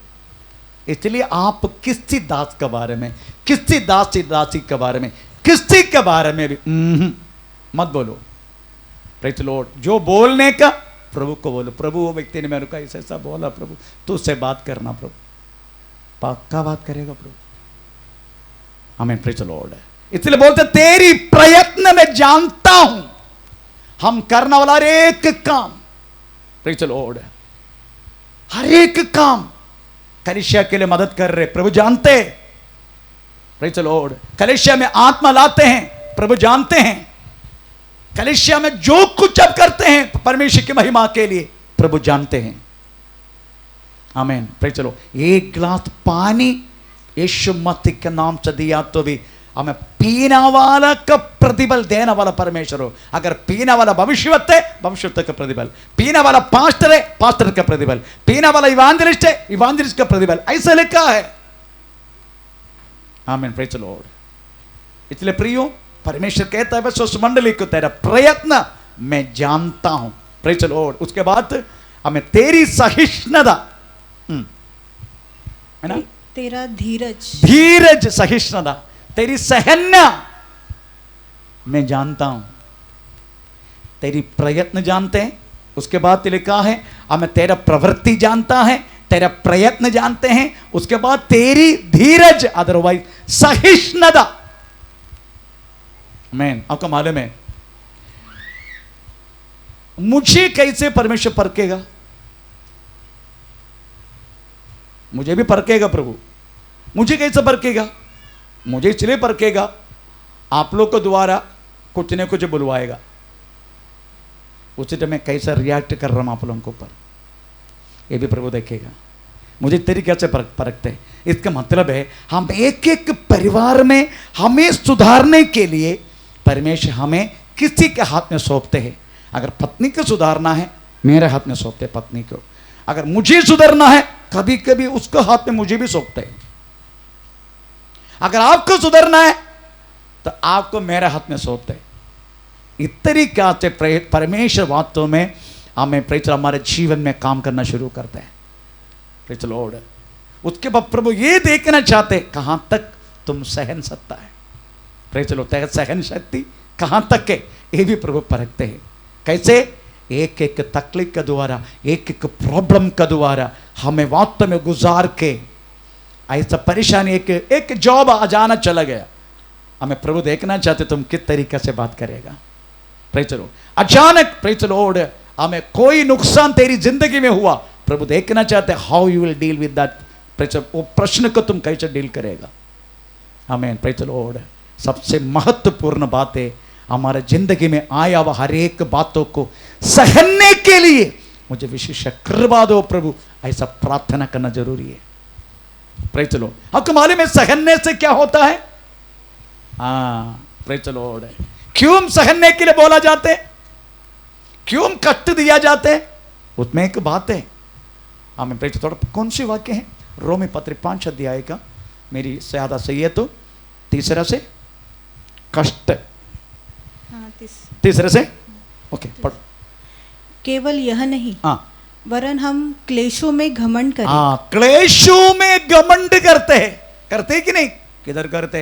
S1: इसलिए आप किसी दास के बारे में, किसी दासी के बारे में, किसी के बारे में भी मत बोलो। Praise the Lord. जो बोलने का प्रभु को बोलो, प्रभु वो व्यक्ति ने मेरे को ऐसा बोला, प्रभु तू उससे बात करना, प्रभु पक्का बात करेगा प्रभु। आमीन। Praise the Lord. इसलिए बोलते, तेरी प्रयत्न में जानता हूं, हम करने वाला हर एक काम, प्रेज़ द लॉर्ड, हर एक काम कलीसिया के लिए मदद कर रहे, प्रभु जानते हैं। Praise the Lord. कलीसिया में आत्मा लाते हैं, प्रभु जानते हैं। कलीसिया में जो कुछ अब करते हैं परमेश्वर की महिमा के लिए, प्रभु जानते हैं। आमीन। Praise the Lord. 1 गिलास पानी यीशु मसीह के नाम से दिया तो भी हमें पीने वाला का प्रतिफल देने वाला परमेश्वर हो। अगर पीने वाला भविष्यवक्ता है, भविष्यवक्ता का प्रतिफल, पीने वाला पास्टर है, पास्टर का प्रतिफल, पीने वाला इवांजलिस्ट है, इवांजलिस्ट का प्रतिफल, ऐसा लिखा है। आमीन। Praise the Lord. इसलिए प्रियो, परमेश्वर कहता है बस उस मंडली को, तेरा प्रयत्न मैं जानता हूं। Praise the Lord. उसके बाद हमें तेरी सहिष्णुता, है ना,
S2: तेरा धीरज,
S1: सहिष्णुता, तेरी सहन्या मैं जानता हूं। तेरी प्रयत्न जानते हैं। उसके बाद लिखा है, हमें तेरा प्रवृत्ति जानता है, तेरा प्रयत्न जानते हैं। उसके बाद तेरी धीरज, अदरवाइज सहिष्णुता। मैन, आपको मालूम है मुझे कैसे परमेश्वर परखेगा? मुझे भी परखेगा प्रभु। मुझे कैसे परखेगा? मुझे इसलिए परखेगा, आप लोग को द्वारा कुछ न कुछ बुलवाएगा। उसी टाइम मैं कैसा रिएक्ट कर रहा हूँ आप लोगों के ऊपर, ये भी प्रभु देखेगा। मुझे तरीके से परखते हैं। इसका मतलब है हम एक एक परिवार में हमें सुधारने के लिए परमेश्वर हमें किसी के हाथ में सौंपते हैं। अगर पत्नी को सुधारना है मेरे हाथ में सौंपते हैं पत्नी को, अगर मुझे सुधरना है कभी कभी उसको हाथ में मुझे भी सौंपते हैं, अगर आपको सुधरना है तो आपको मेरे हाथ में सौंपते हैं। इस तरीके से परमेश्वर वास्तव में हमें प्रेरित हमारे जीवन में काम करना शुरू करते हैं। प्रेरित लॉर्ड, उसके बाद प्रभु ये देखना चाहते कहां तक तुम सहन सकता है। प्रेरित लॉर्ड, सहन शक्ति कहां तक है ये भी प्रभु परखते हैं। कैसे? एक एक तकलीफ के द्वारा, एक एक प्रॉब्लम के द्वारा हमें वास्तव में गुजार के ऐसा परेशानी, एक जॉब अचानक चला गया, हमें प्रभु देखना चाहते तुम किस तरीके से बात करेगा। प्रेरित लॉर्ड, अचानक प्रेरित लॉर्ड हमें कोई नुकसान तेरी जिंदगी में हुआ, प्रभु देखना चाहते how you will deal with that. वो प्रश्न को तुम कैसे डील करेगा। हमें प्रेरित लॉर्ड सबसे महत्वपूर्ण बात है हमारे जिंदगी में आया हुआ हर एक बातों को सहने के लिए मुझे विशेष कृपा दो प्रभु, ऐसा प्रार्थना करना जरूरी है। प्रेरित लॉर्ड, आपको मालूम है सहने से क्या होता है? प्रेरित लॉर्ड, क्यों हम सहने के लिए बोला जाते, क्यों हम कष्ट दिया जाते, उसमें एक बात है। हमें प्रेरित थोड़ा कौन सी वाक्य है? रोमी पत्र 5 अध्याय का, मेरी ज्यादा सही है तो तीसरा से कष्ट, तीसरे से ओके पढ़।
S2: केवल यह नहीं,
S1: हाँ,
S2: वरन हम क्लेशों में घमंड करें।
S1: क्लेशों में घमंड करते हैं। करते कि नहीं? किधर करते?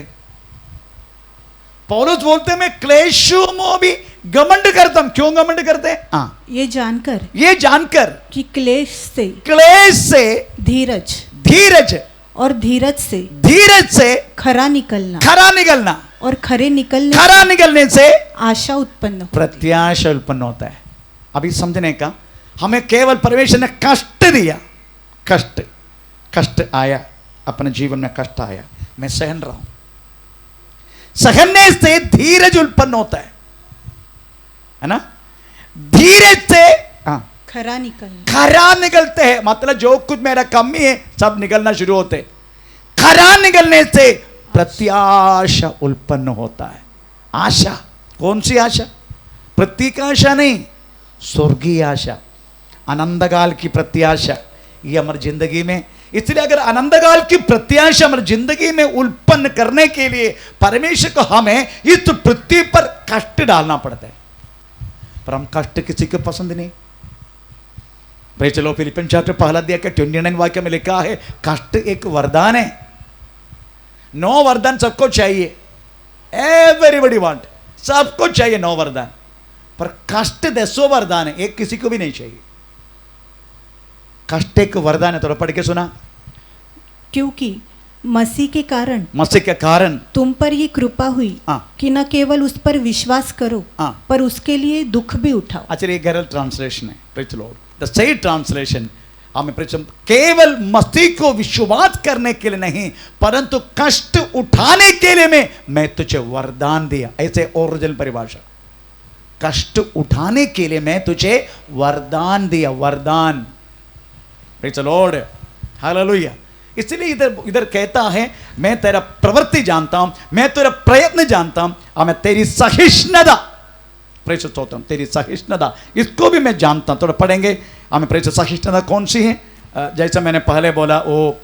S1: पौलुस बोलते मैं क्लेशों में भी घमंड करता हूं। क्यों घमंड करते हैं?
S2: ये जानकर कि क्लेश से धीरज और धीरज से खरा निकलना और खरे निकलने से आशा उत्पन्न,
S1: प्रत्याशा उत्पन्न होता है। अभी समझने का, हमें केवल परमेश्वर ने कष्ट दिया, कष्ट आया, अपने जीवन में कष्ट आया, मैं सहन रहा हूं। सहने से धीरज उत्पन्न होता है ना? धीरज से
S2: खरा
S1: निकलते हैं। मतलब जो कुछ मेरा कमी है सब निकलना शुरू होते। खरा निकलने से प्रत्याशा उत्पन्न होता है। आशा, कौन सी आशा? प्रतीक आशा नहीं, स्वर्गीय आशा, आनंदकाल की प्रत्याशा, ये हमारी जिंदगी में। इसलिए अगर आनंदकाल की प्रत्याशा हमारी जिंदगी में उत्पन्न करने के लिए परमेश्वर को हमें इस पृथ्वी पर कष्ट डालना पड़ता है। पर हम कष्ट किसी को पसंद नहीं। भाई चलो, फिलिपियन चैप्टर 1 अध्याय के 29 वाक्य में लिखा है कष्ट एक वरदान है। 9 वरदान सबको चाहिए, एवरीबॉडी वांट, सबको चाहिए 9 वरदान, पर कष्ट 10 वरदान है, एक किसी को भी नहीं चाहिए। कष्ट एक वरदान है। थोड़ा पढ़ के सुना।
S2: क्योंकि मसीह के कारण तुम पर ये कृपा हुई कि न केवल उस पर विश्वास करो पर उसके लिए दुख भी उठाओ।
S1: अच्छा, ये गैरल ट्रांसलेशन है। प्रेज द लॉर्ड, द सही ट्रांसलेशन हमें केवल मसीह को विश्वास करने के लिए नहीं परंतु कष्ट उठाने के लिए मैं तुझे वरदान दिया, ऐसे ओरिजिनल परिभाषा। कष्ट उठाने के लिए मैं तुझे वरदान दिया, वरदान। Praise the Lord, hallelujah. इसलिए इधर कहता है मैं तेरा प्रवृत्ति जानता हूं, मैं तेरा प्रयत्न जानता हूं और मैं तेरी सहिष्णुता, प्रेज स्तोत्र, तेरी सहिष्णुता इसको भी मैं जानता हूं। थोड़ा पढ़ेंगे हमें प्रेज सहिष्णुता कौन सी है। जैसा मैंने पहले बोला, वो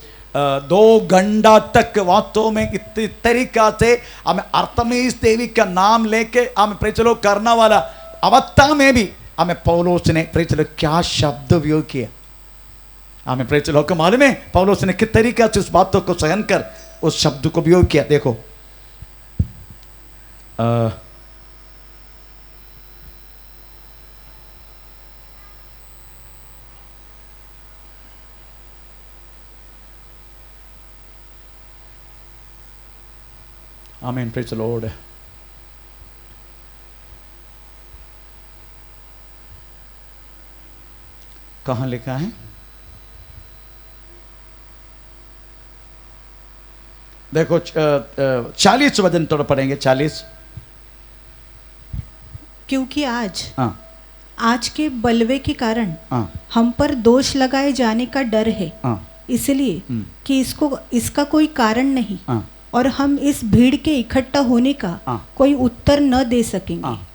S1: 2 घंटा तक वास्तव में इस तरीका से हमें अर्थमेस देवी का नाम लेके हमें प्रेज करना वाला अवस्था में भी हमें पौलुस ने प्रेज क्या शब्द उपयोग किया। हमें प्रेज को मालूम है पौलुस ने किस तरीका से उस बातों को सहन कर उस शब्द को उपयोग किया। देखो आमीन, प्रेज द लॉर्ड। कहां लिखा है? देखो 40 वचन थोड़ा पढ़ेंगे। 40।
S2: क्योंकि आज आज के बलवे के कारण
S1: हाँ
S2: हम पर दोष लगाए जाने का डर है,
S1: हाँ
S2: इसलिए कि इसका कोई कारण नहीं
S1: हाँ
S2: और हम इस भीड़ के इकट्ठा होने का
S1: हाँ।
S2: कोई उत्तर न दे सकेंगे।
S1: हाँ।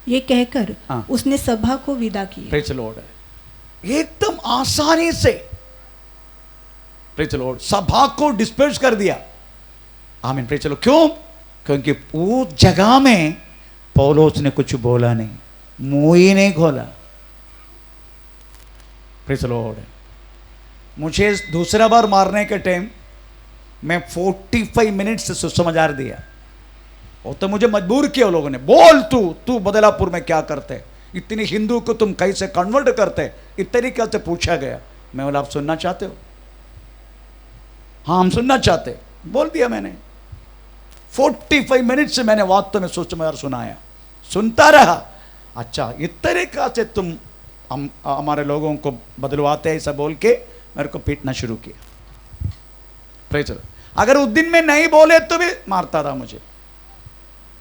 S2: ये कहकर
S1: हाँ।
S2: उसने सभा को विदा किया।
S1: Praise the Lord. एकदम आसानी से प्रेज द लॉर्ड सभा को डिस्पर्स कर दिया। आमीन। Praise the Lord. क्यों? क्योंकि वो जगह में पौलुस ने कुछ बोला नहीं, मुंह ही नहीं खोला। Praise the Lord. मुझे दूसरा बार मारने के टाइम मैं 45 मिनट से सुसमाचार दिया, और तो मुझे मजबूर किया लोगों ने, बोल तू बदलापुर में क्या करते, इतनी हिंदू को तुम कैसे कन्वर्ट करते, इस तरीके से पूछा गया। मैं बोला आप सुनना चाहते हो? हाँ हम सुनना चाहते। बोल दिया मैंने। 45 मिनट से मैंने वास्तव में सुसमाचार सुनाया, सुनता रहा। अच्छा इस तरीका से तुम हमारे लोगों को बदलवाते हैं, ऐसा बोल के मेरे को पीटना शुरू किया। Praise the Lord. अगर उस दिन में नहीं बोले तो भी मारता था मुझे,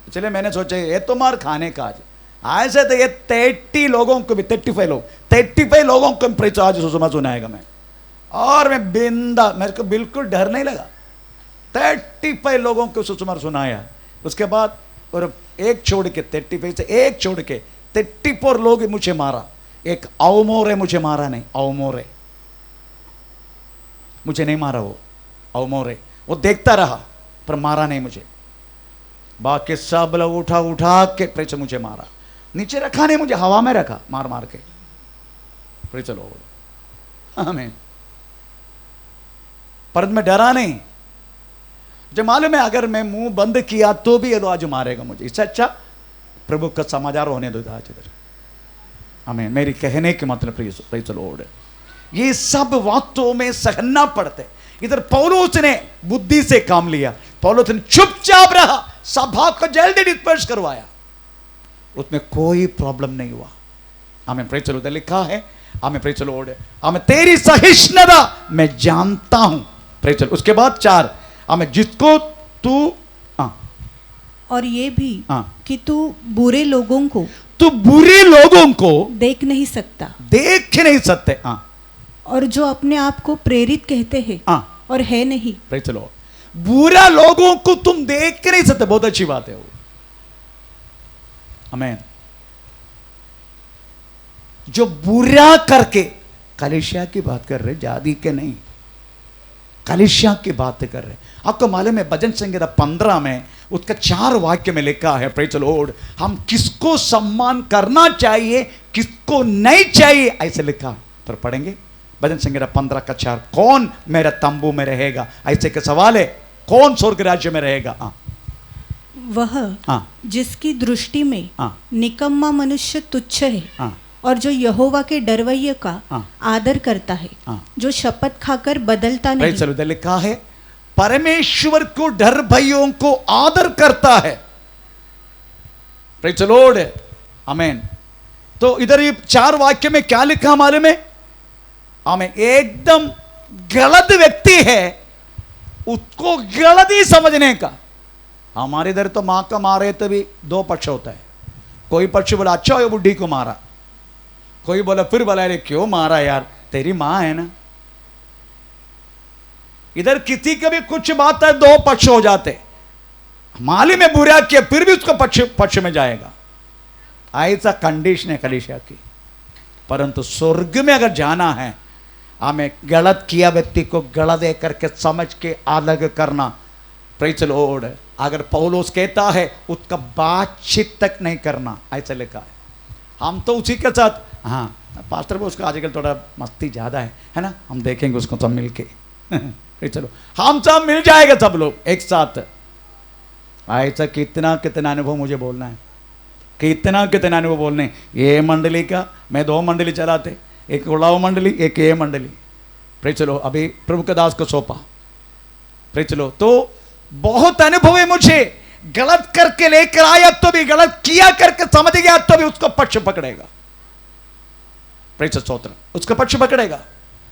S1: इसलिए मैंने सोचा ये तो मार खाने का आज ऐसे तो ये 30 लोगों को भी 35 लोगों को प्रेज आज सुसमाचार सुनाएगा मैं, और मैं बिंदा, मेरे को बिल्कुल डर नहीं लगा। 35 लोगों को सुसमाचार सुनाया। उसके बाद और एक छोड़ के 35 से एक छोड़ के 34 लोग मुझे मारा। एक अवमोरे मुझे मारा नहीं, अवमोरे मुझे नहीं मारा, वो अवमोरे वो देखता रहा पर मारा नहीं मुझे। बाकी सब लोग उठा के प्रेच मुझे मारा, नीचे रखा नहीं मुझे, हवा में रखा मार मार के। Praise the Lord. आमीन। पर मैं डरा नहीं, मुझे मालूम है अगर मैं मुंह बंद किया तो भी ये लोग आज मारेगा मुझे, इससे अच्छा प्रभु का समाचार होने दो आज इधर। आमीन। मेरी कहने के मतलब प्रेज द लॉर्ड, ये सब बातों में सहना पड़ते। इधर पौलुस ने बुद्धि से काम लिया, पौलुस ने चुपचाप रहा, सभा को जल्दी डिस्पर्स करवाया, उसमें कोई प्रॉब्लम नहीं हुआ। हमें प्रेज द लॉर्ड लिखा है, हमें प्रेज द लॉर्ड, हमें तेरी सहिष्णुता मैं जानता हूं। Praise the Lord. उसके बाद 4, हमें जिसको तू
S2: और ये भी कि तू बुरे लोगों को देख नहीं सकते। और जो अपने आप को प्रेरित कहते हैं और है नहीं।
S1: Praise the Lord. बुरा लोगों को तुम देख नहीं सकते, बहुत अच्छी बात है वो। आमीन। जो बुरा करके, कलीसिया की बात कर रहे, जाति के नहीं, कलीसिया की बात कर रहे। आपको मालूम है भजन संहिता 15 में उसका 4 वाक्य में लिखा है, प्रेज द लॉर्ड, हम किसको सम्मान करना चाहिए किसको नहीं चाहिए, ऐसे लिखा। पर पढ़ेंगे भजन संहिता 15 का 4, कौन मेरा तंबू में रहेगा, ऐसे के सवाल है, कौन स्वर्ग राज्य में रहेगा?
S2: वह जिसकी दृष्टि में निकम्मा मनुष्य तुच्छ है और जो यहोवा के डरवैये का आदर करता है, जो शपथ खाकर बदलता नहीं।
S1: चलो लिखा है परमेश्वर को डर भयों को आदर करता है। Praise the Lord. आमीन। तो इधर ये 4 वाक्य में क्या लिखा मालूम है? हमें एकदम गलत व्यक्ति है उसको गलत ही समझने का। हमारे इधर तो मां का मारे तो भी 2 पक्ष होता है। कोई पक्ष बोला अच्छा हो बुढ़ी को मारा, कोई बोला फिर बोला अरे क्यों मारा यार, तेरी मां है ना। इधर किसी का भी कुछ बात है 2 पक्ष हो जाते। माली में बुरा किया फिर भी उसको पक्ष में जाएगा, ऐसा कंडीशन है कलीसिया की। परंतु स्वर्ग में अगर जाना है, हमें गलत किया व्यक्ति को गलत दे करके समझ के अलग करना। Praise the Lord. अगर पौलुस कहता है उसका बातचीत तक नहीं करना, ऐसा लिखा है। हम तो उसी के साथ पास्टर वो उसका आजकल थोड़ा मस्ती ज़्यादा है ना, हम देखेंगे उसको सब मिल के चलो हम सब मिल जाएगा सब लोग एक साथ। ऐसा कितना कितना अनुभव मुझे बोलना है, कितना कितना अनुभव बोलने। ये मंडली का मैं 2 मंडली चलाते, एक उड़ाव मंडली एक ये मंडली। प्रेज चलो अभी प्रभु के दास को सौंपा। प्रेज चलो तो बहुत अनुभव है मुझे। गलत करके लेकर आया तो भी, गलत किया करके समझ गया तो भी उसको पक्ष पकड़ेगा। प्रेज स्तोत्र, उसका पक्ष पकड़ेगा।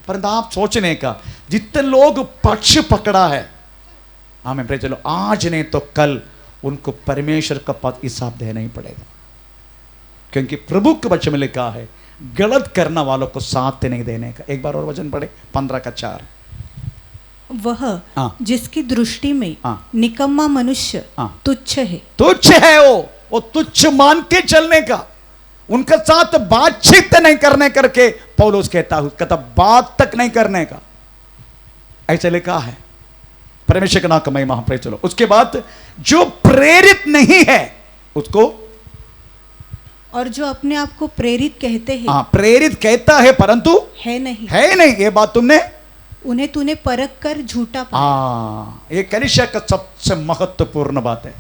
S1: परंतु आप सोचने का जितने लोग पक्ष पकड़ा है, हमें प्रेज चलो आज नहीं तो कल उनको परमेश्वर का पद हिसाब देना ही पड़ेगा। क्योंकि प्रभु के वचन में लिखा है गलत करने वालों को साथ नहीं देने का। एक बार और वचन पढ़े 15 का 4।
S2: वह
S1: हाँ।
S2: जिसकी दृष्टि में
S1: हाँ।
S2: निकम्मा मनुष्य
S1: हाँ।
S2: तुच्छ है,
S1: तुच्छ है वो तुच्छ मान के चलने का, उनके साथ बातचीत नहीं करने करके पौलुस कहता बात तक नहीं करने का, ऐसे लिखा है। परमेश्वर का नाम का महिमा प्रेज चलो। उसके बाद जो प्रेरित नहीं है उसको,
S2: और जो अपने आप को प्रेरित कहते हैं,
S1: हाँ प्रेरित कहता है परंतु
S2: है नहीं,
S1: ये बात तुमने,
S2: उन्हें तूने परख कर झूठा पाया।
S1: हाँ ये कलीसिया का सबसे महत्वपूर्ण बात है।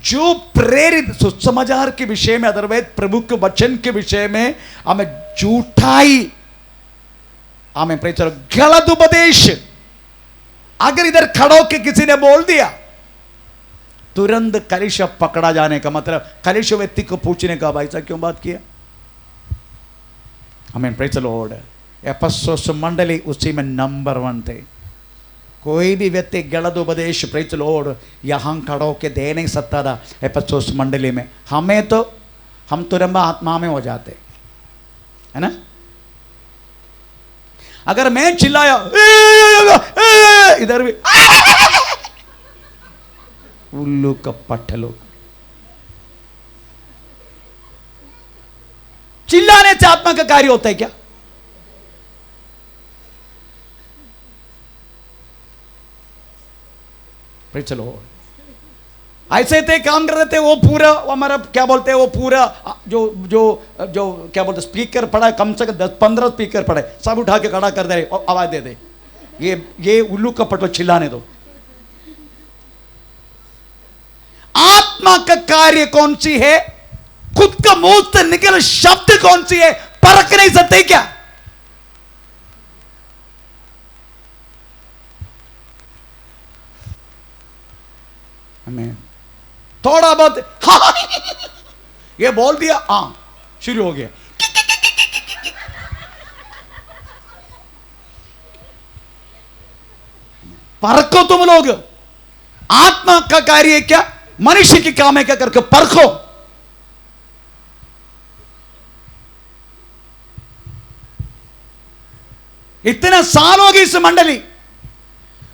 S1: जो प्रेरित सुसमाचार के विषय में, अदरवाइज प्रभु के वचन के विषय में हमें झूठाई, हमें प्रेज चलो गलत उपदेश अगर इधर खड़ो के किसी ने बोल दिया, तुरंत कलीसिया पकड़ा जाने का मतलब कलीसिया व्यक्ति को पूछने का भाई साहब क्यों बात किया। हमें प्रेज द लॉर्ड। एफेसस मंडली उसी में नंबर 1 थे। कोई भी व्यक्ति गलत उपदेश प्रेज द लॉर्ड यहां खड़ो के दे नहीं सकता था एफेसस मंडली में। हमें तो हम तुरंत आत्मा में हो जाते है ना। अगर मैं चिल्लाया इधर भी उल्लू का पट्ठलो, चिल्लाने से आत्मा का कार्य होता है क्या? चलो ऐसे थे काम कर रहे थे। वो पूरा हमारा क्या बोलते हैं, वो पूरा जो जो जो क्या बोलते स्पीकर पड़ा है, कम से कम 10-15 स्पीकर पड़े, सब उठा के खड़ा कर दे और आवाज दे दे ये उल्लू का पटो चिल्लाने दो। आत्मा का कार्य कौन सी है, खुद का मुंह से निकल शब्द कौन सी है, परख नहीं सकते क्या? हमें थोड़ा बहुत हाँ ये बोल दिया, हाँ शुरू हो गया। परखो तुम लोग, आत्मा का कार्य क्या, मनुष्य की काम है क्या करके परखो। इतना साल होगी इस मंडली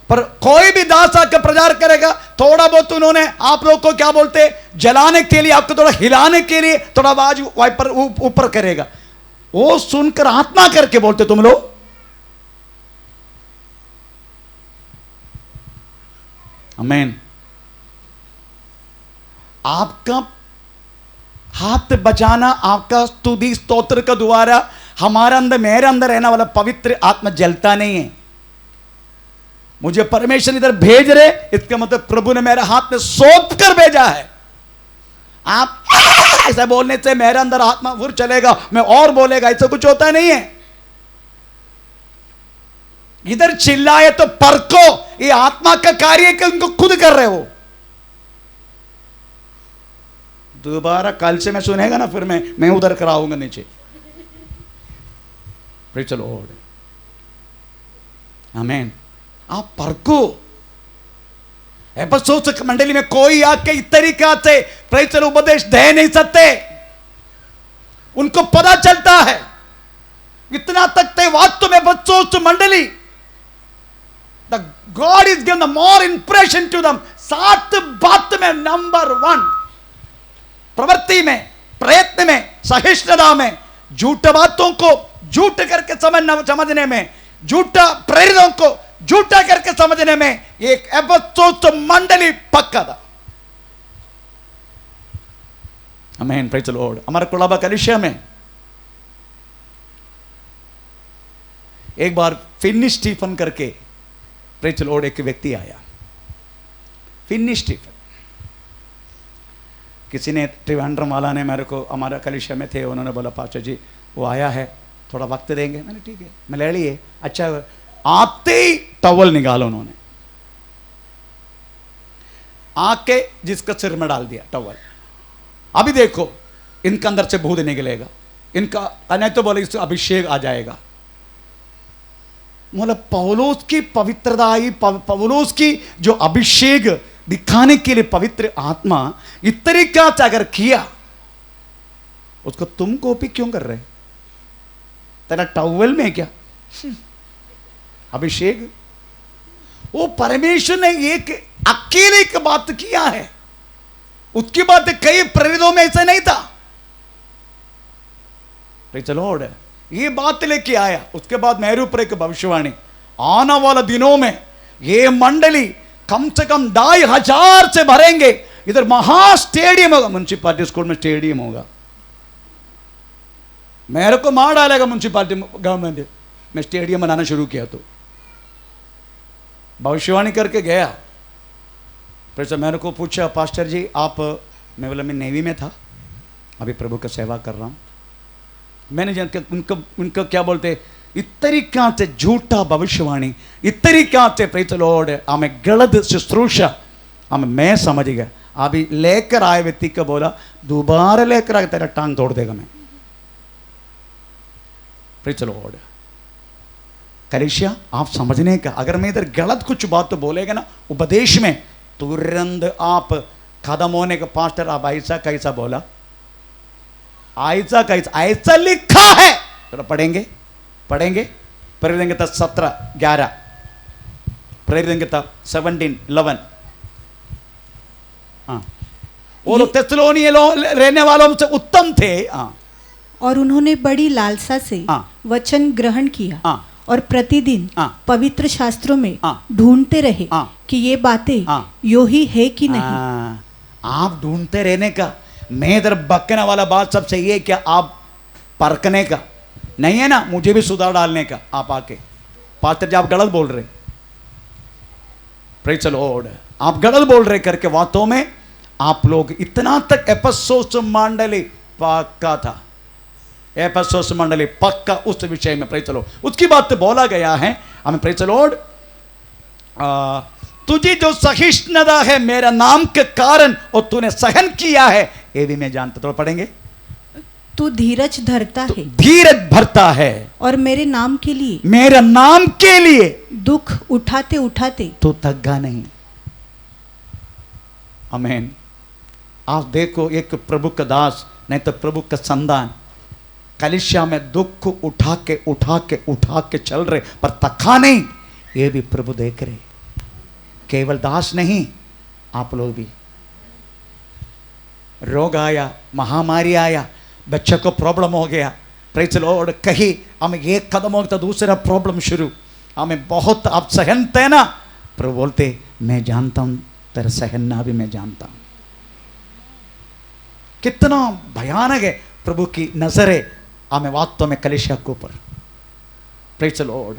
S1: पर कोई भी दास आकर प्रचार करेगा, थोड़ा बहुत उन्होंने आप लोग को क्या बोलते जलाने के लिए, आपको थोड़ा हिलाने के लिए थोड़ा आवाज वाइपर ऊपर करेगा, वो सुनकर आत्मा करके बोलते तुम लोग। आमीन। आपका हाथ बचाना, आपका स्तुति स्तोत्र का द्वारा हमारे अंदर, मेरे अंदर रहने वाला पवित्र आत्मा जलता नहीं है। मुझे परमेश्वर इधर भेज रहे, इसका मतलब प्रभु ने मेरे हाथ में सौंप कर भेजा है। आप ऐसा बोलने से मेरे अंदर आत्मा फिर चलेगा, मैं और बोलेगा, ऐसा कुछ होता नहीं है। इधर चिल्लाए तो परखो, ये आत्मा का कार्य कि उनको खुद कर रहे हो। दोबारा कल से मैं सुनेगा ना, फिर मैं उधर कराऊंगा नीचे। चलो आमीन। आप परखो। एफेसस मंडली में कोई आके इस तरीका से प्रेरित उपदेश दे नहीं सकते, उनको पता चलता है। इतना तक थे वास्तव में एफेसस मंडली, the god is given the more impression to them. 7 बात में नंबर 1, प्रवृत्ति में, प्रयत्न में, सहिष्णुता में, झूठ बातों को झूठ करके समझने में, झूठा प्रेरितों को झूठा करके समझने में एक एफेसस मंडली पक्का था। आमीन। Praise the Lord. हमारे कोलाबा कलीसिया में एक बार फिन्नी स्टीफन करके प्रेज द लॉर्ड एक व्यक्ति आया। फिन्नी स्टीफन, किसी ने त्रिवेंद्रम वाला ने मेरे को, हमारा कलीसिया में थे, उन्होंने बोला पास्टर जी वो आया है, थोड़ा वक्त देंगे। मैंने ठीक है, मैं ले लिए। अच्छा, आते ही टॉवल निकाला उन्होंने, आके जिसका सिर में डाल दिया टॉवल। अभी देखो इनके अंदर से भूत निकलेगा, इनका नहीं तो बोले इससे अभिषेक आ जाएगा। मतलब पौलुस की पवित्रता आई, पौलुस की जो अभिषेक दिखाने के लिए पवित्र आत्मा इस तरीका से अगर किया उसको तुम कॉपी क्यों कर रहे? तेरा टॉवेल में क्या अभिषेक? वो परमेश्वर ने एक अकेले की बात किया है, उसकी बात कई प्रेरितों में ऐसा नहीं था। चलो ये बात लेके आया। उसके बाद मेरे ऊपर एक भविष्यवाणी, आने वाले दिनों में ये मंडली कम से कम 2500 से भरेंगे। इधर महा स्टेडियम होगा, म्युनिसिपालिटी स्कूल में स्टेडियम होगा। मेरे को मार डालेगा म्युनिसिपालिटी गवर्नमेंट। मैं स्टेडियम बनाना शुरू किया तो भविष्यवाणी करके गया। फिर मेरे को पूछा, पास्टर जी आप? मैं बोला मैं नेवी में था, अभी प्रभु का सेवा कर रहा हूँ। मैंने जान के उनको क्या बोलते, इतरिका से झूठा भविष्यवाणी, इतरिका से प्रेज द लॉर्ड हमें गलत शुश्रूषा हमें, मैं समझ गया। अभी लेकर आए व्यक्ति को बोला दोबारा लेकर आए तेरा टांग तोड़ देगा मैं। Praise the Lord. कलीसिया आप समझने का, अगर मैं इधर गलत कुछ बात तो बोलेगा ना उपदेश में, तुरंत आप खत्म होने का, पास्टर आप ऐसा कैसा बोला, ऐसा कैसा, ऐसा लिखा है तो पढ़ेंगे प्रेरित 17:11, प्रेरित 17:11। वो लोग थेसलोनिके रहने वालों से उत्तम थे।
S2: और उन्होंने बड़ी लालसा से वचन ग्रहण किया और प्रतिदिन पवित्र शास्त्रों में ढूंढते रहे कि ये बातें यो ही है कि नहीं।
S1: आप ढूंढते रहने का, मैं इधर बकने वाला बात सबसे ये क्या, आप परखने का नहीं है ना, मुझे भी सुधार डालने का। आप आके पास्टर जी आप गलत बोल रहे, प्रेज द लॉर्ड, आप गलत बोल रहे करके बातों में आप लोग इतना तक एफेसोस मंडली पक्का था, एफेसोस मंडली पक्का उस विषय में, प्रेज द लॉर्ड, उसकी बात बोला गया है हमें। प्रेज द लॉर्ड, तुझे जो सहिष्णुता है मेरा नाम के कारण और तूने सहन किया है ये भी मैं जानता। तो पढ़ेंगे,
S2: तू धीरज धरता है,
S1: धीरज भरता है,
S2: और मेरे नाम के लिए,
S1: मेरा नाम के लिए
S2: दुख उठाते उठाते
S1: तो थका नहीं। आमीन। आप देखो एक प्रभु का दास नहीं तो प्रभु का संतान कलीसिया में दुख उठा के चल रहे पर थका नहीं, ये भी प्रभु देख रहे। केवल दास नहीं, आप लोग भी। रोग आया, महामारी आया, बच्चे को प्रॉब्लम हो गया, प्रेज द लॉर्ड, कहीं हमें एक कदम हो तो दूसरा प्रॉब्लम शुरू, हमें बहुत आप सहनते ना, प्रभु बोलते मैं जानता हूं तेरा सहनना भी मैं जानता हूं। कितना भयानक है प्रभु की नजरें हमें वास्तव में कलीसिया के ऊपर। प्रेज द लॉर्ड,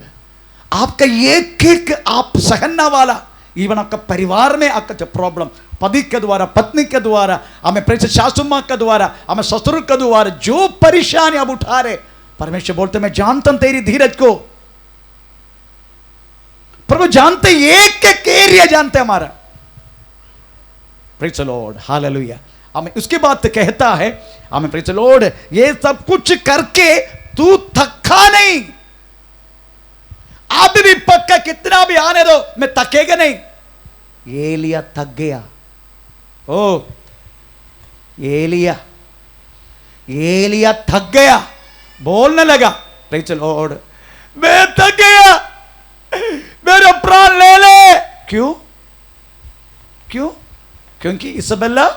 S1: आपका एक एक आप सहनना वाला, इवन आपका परिवार में आपका जो प्रॉब्लम, पति के द्वारा, पत्नी के द्वारा, हमें प्रेरित सासू मां के द्वारा, हमें ससुर के द्वारा जो परेशानी अब उठा रहे, परमेश्वर बोलते मैं जानता हूं तेरी धीरज को। प्रभु जानते, एक एक एरिया जानते हमारा। Praise the Lord, hallelujah. हमें उसके बाद कहता है हमें, प्रेज द लॉर्ड, ये सब कुछ करके तू थका नहीं। आप भी पक्का कितना भी आने दो मैं थकेगा नहीं। एलिया थक गया, ओ एलिया थक गया, बोलने लगा, प्रेज द लॉर्ड, मैं थक गया, मेरा प्राण ले ले। क्यों? क्योंकि इसबेला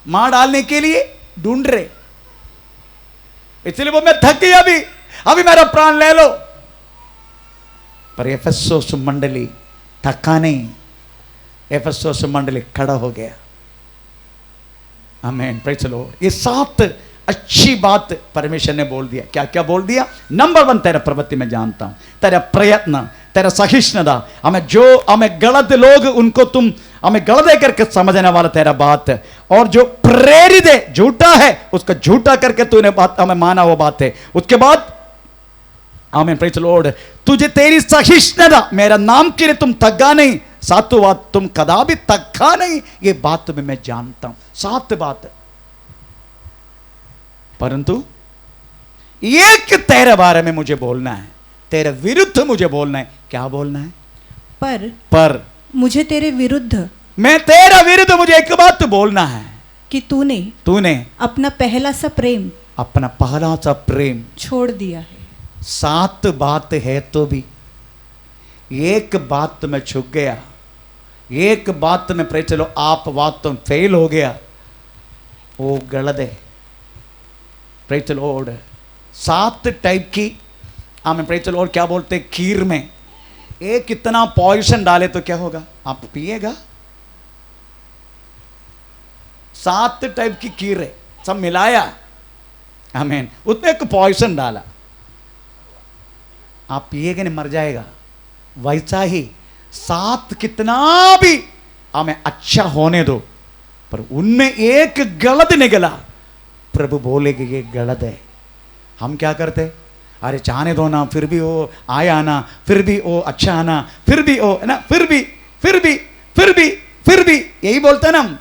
S1: मां डालने के लिए ढूंढ रहे, इसलिए वो मैं थक गया, अभी मेरा प्राण ले लो। पर एफेसोस मंडली थका नहीं, एफेसोस मंडली खड़ा हो गया। आमीन, प्रेज द लॉर्ड। ये 7 अच्छी बात परमेश्वर ने बोल दिया। क्या क्या बोल दिया? नंबर 1, तेरा प्रवृत्ति में जानता हूं, तेरा प्रयत्न, तेरा सहिष्णुता, हमें गलत लोग उनको तुम हमें गलत करके समझने वाला तेरा बात है, और जो प्रेरित है झूठा है उसको झूठा करके तूने बात हमें माना, वो बात है। उसके बाद आमीन, प्रेज द लॉर्ड, तुझे तेरी सहिष्णुता, मेरा नाम के लिए तुम थका नहीं। 7 बात, तुम कदापि थका नहीं, ये बात तुम्हें मैं जानता हूं। 7 बात, परंतु एक तेरे बारे में मुझे बोलना है, तेरे विरुद्ध मुझे बोलना है। क्या बोलना है? पर
S2: मुझे तेरे विरुद्ध,
S1: मैं तेरा विरुद्ध मुझे एक बात बोलना है
S2: कि तूने
S1: तूने
S2: अपना पहला सा प्रेम
S1: अपना पहला सा प्रेम
S2: छोड़ दिया है।
S1: 7 बात है तो भी एक बात में छुप गया, एक बात में प्रे चलो आप बात तो फेल हो गया, वो गलत है। प्रे चलो 7 टाइप की हमें प्रे चलो और क्या बोलते खीर में एक इतना पॉइजन डाले तो क्या होगा, आप पिएगा? 7 टाइप की खीर है, सब मिलाया, आमीन, उसमें एक पॉइजन डाला, आप पिएगा नहीं मर जाएगा। वैसा ही 7 कितना भी हमें अच्छा होने दो, पर उनमें एक गलत निकला, प्रभु बोलेगे ये गलत है। हम क्या करते, अरे चाहने दो ना, फिर भी वो आया ना, फिर भी वो अच्छा आना, फिर भी वो है ना, फिर भी यही बोलते हैं ना हम,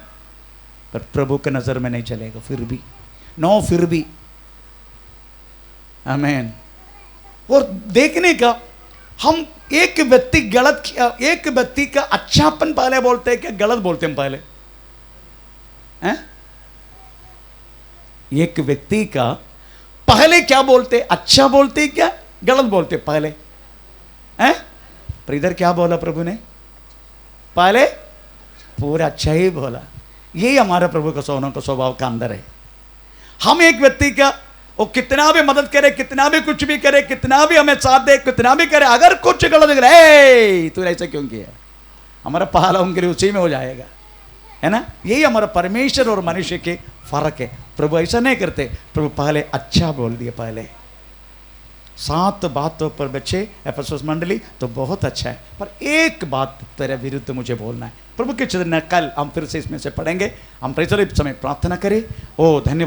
S1: पर प्रभु के नजर में नहीं चलेगा। फिर भी नो, फिर भी आमीन। और देखने का हम एक व्यक्ति गलत, एक व्यक्ति का अच्छापन पहले बोलते हैं क्या गलत बोलते हैं पहले हैं? एक व्यक्ति का पहले क्या बोलते, अच्छा बोलते क्या गलत बोलते पहले हैं? पर इधर क्या बोला प्रभु ने, पहले पूरा अच्छा ही बोला। यही हमारा प्रभु का सोना का स्वभाव का अंदर है। हम एक व्यक्ति का वो कितना भी मदद करे, कितना भी कुछ भी करे, कितना भी हमें साथ दे, कितना भी करे, अगर कुछ गलत करे तू ऐसा क्यों किया, हमारा पहला उंगली उसी में हो जाएगा, है ना? यही हमारा परमेश्वर और मनुष्य के फर्क है। प्रभु ऐसा नहीं करते, प्रभु पहले अच्छा बोल दिए। पहले 7 बातों पर बच्चे एफेसुस मंडली तो बहुत अच्छा है, पर एक बात तेरे विरुद्ध मुझे बोलना है। प्रभु के चरण कल हम फिर से इसमें से पढ़ेंगे। हम प्रेषित समय प्रार्थना करें। ओ धन्यवाद।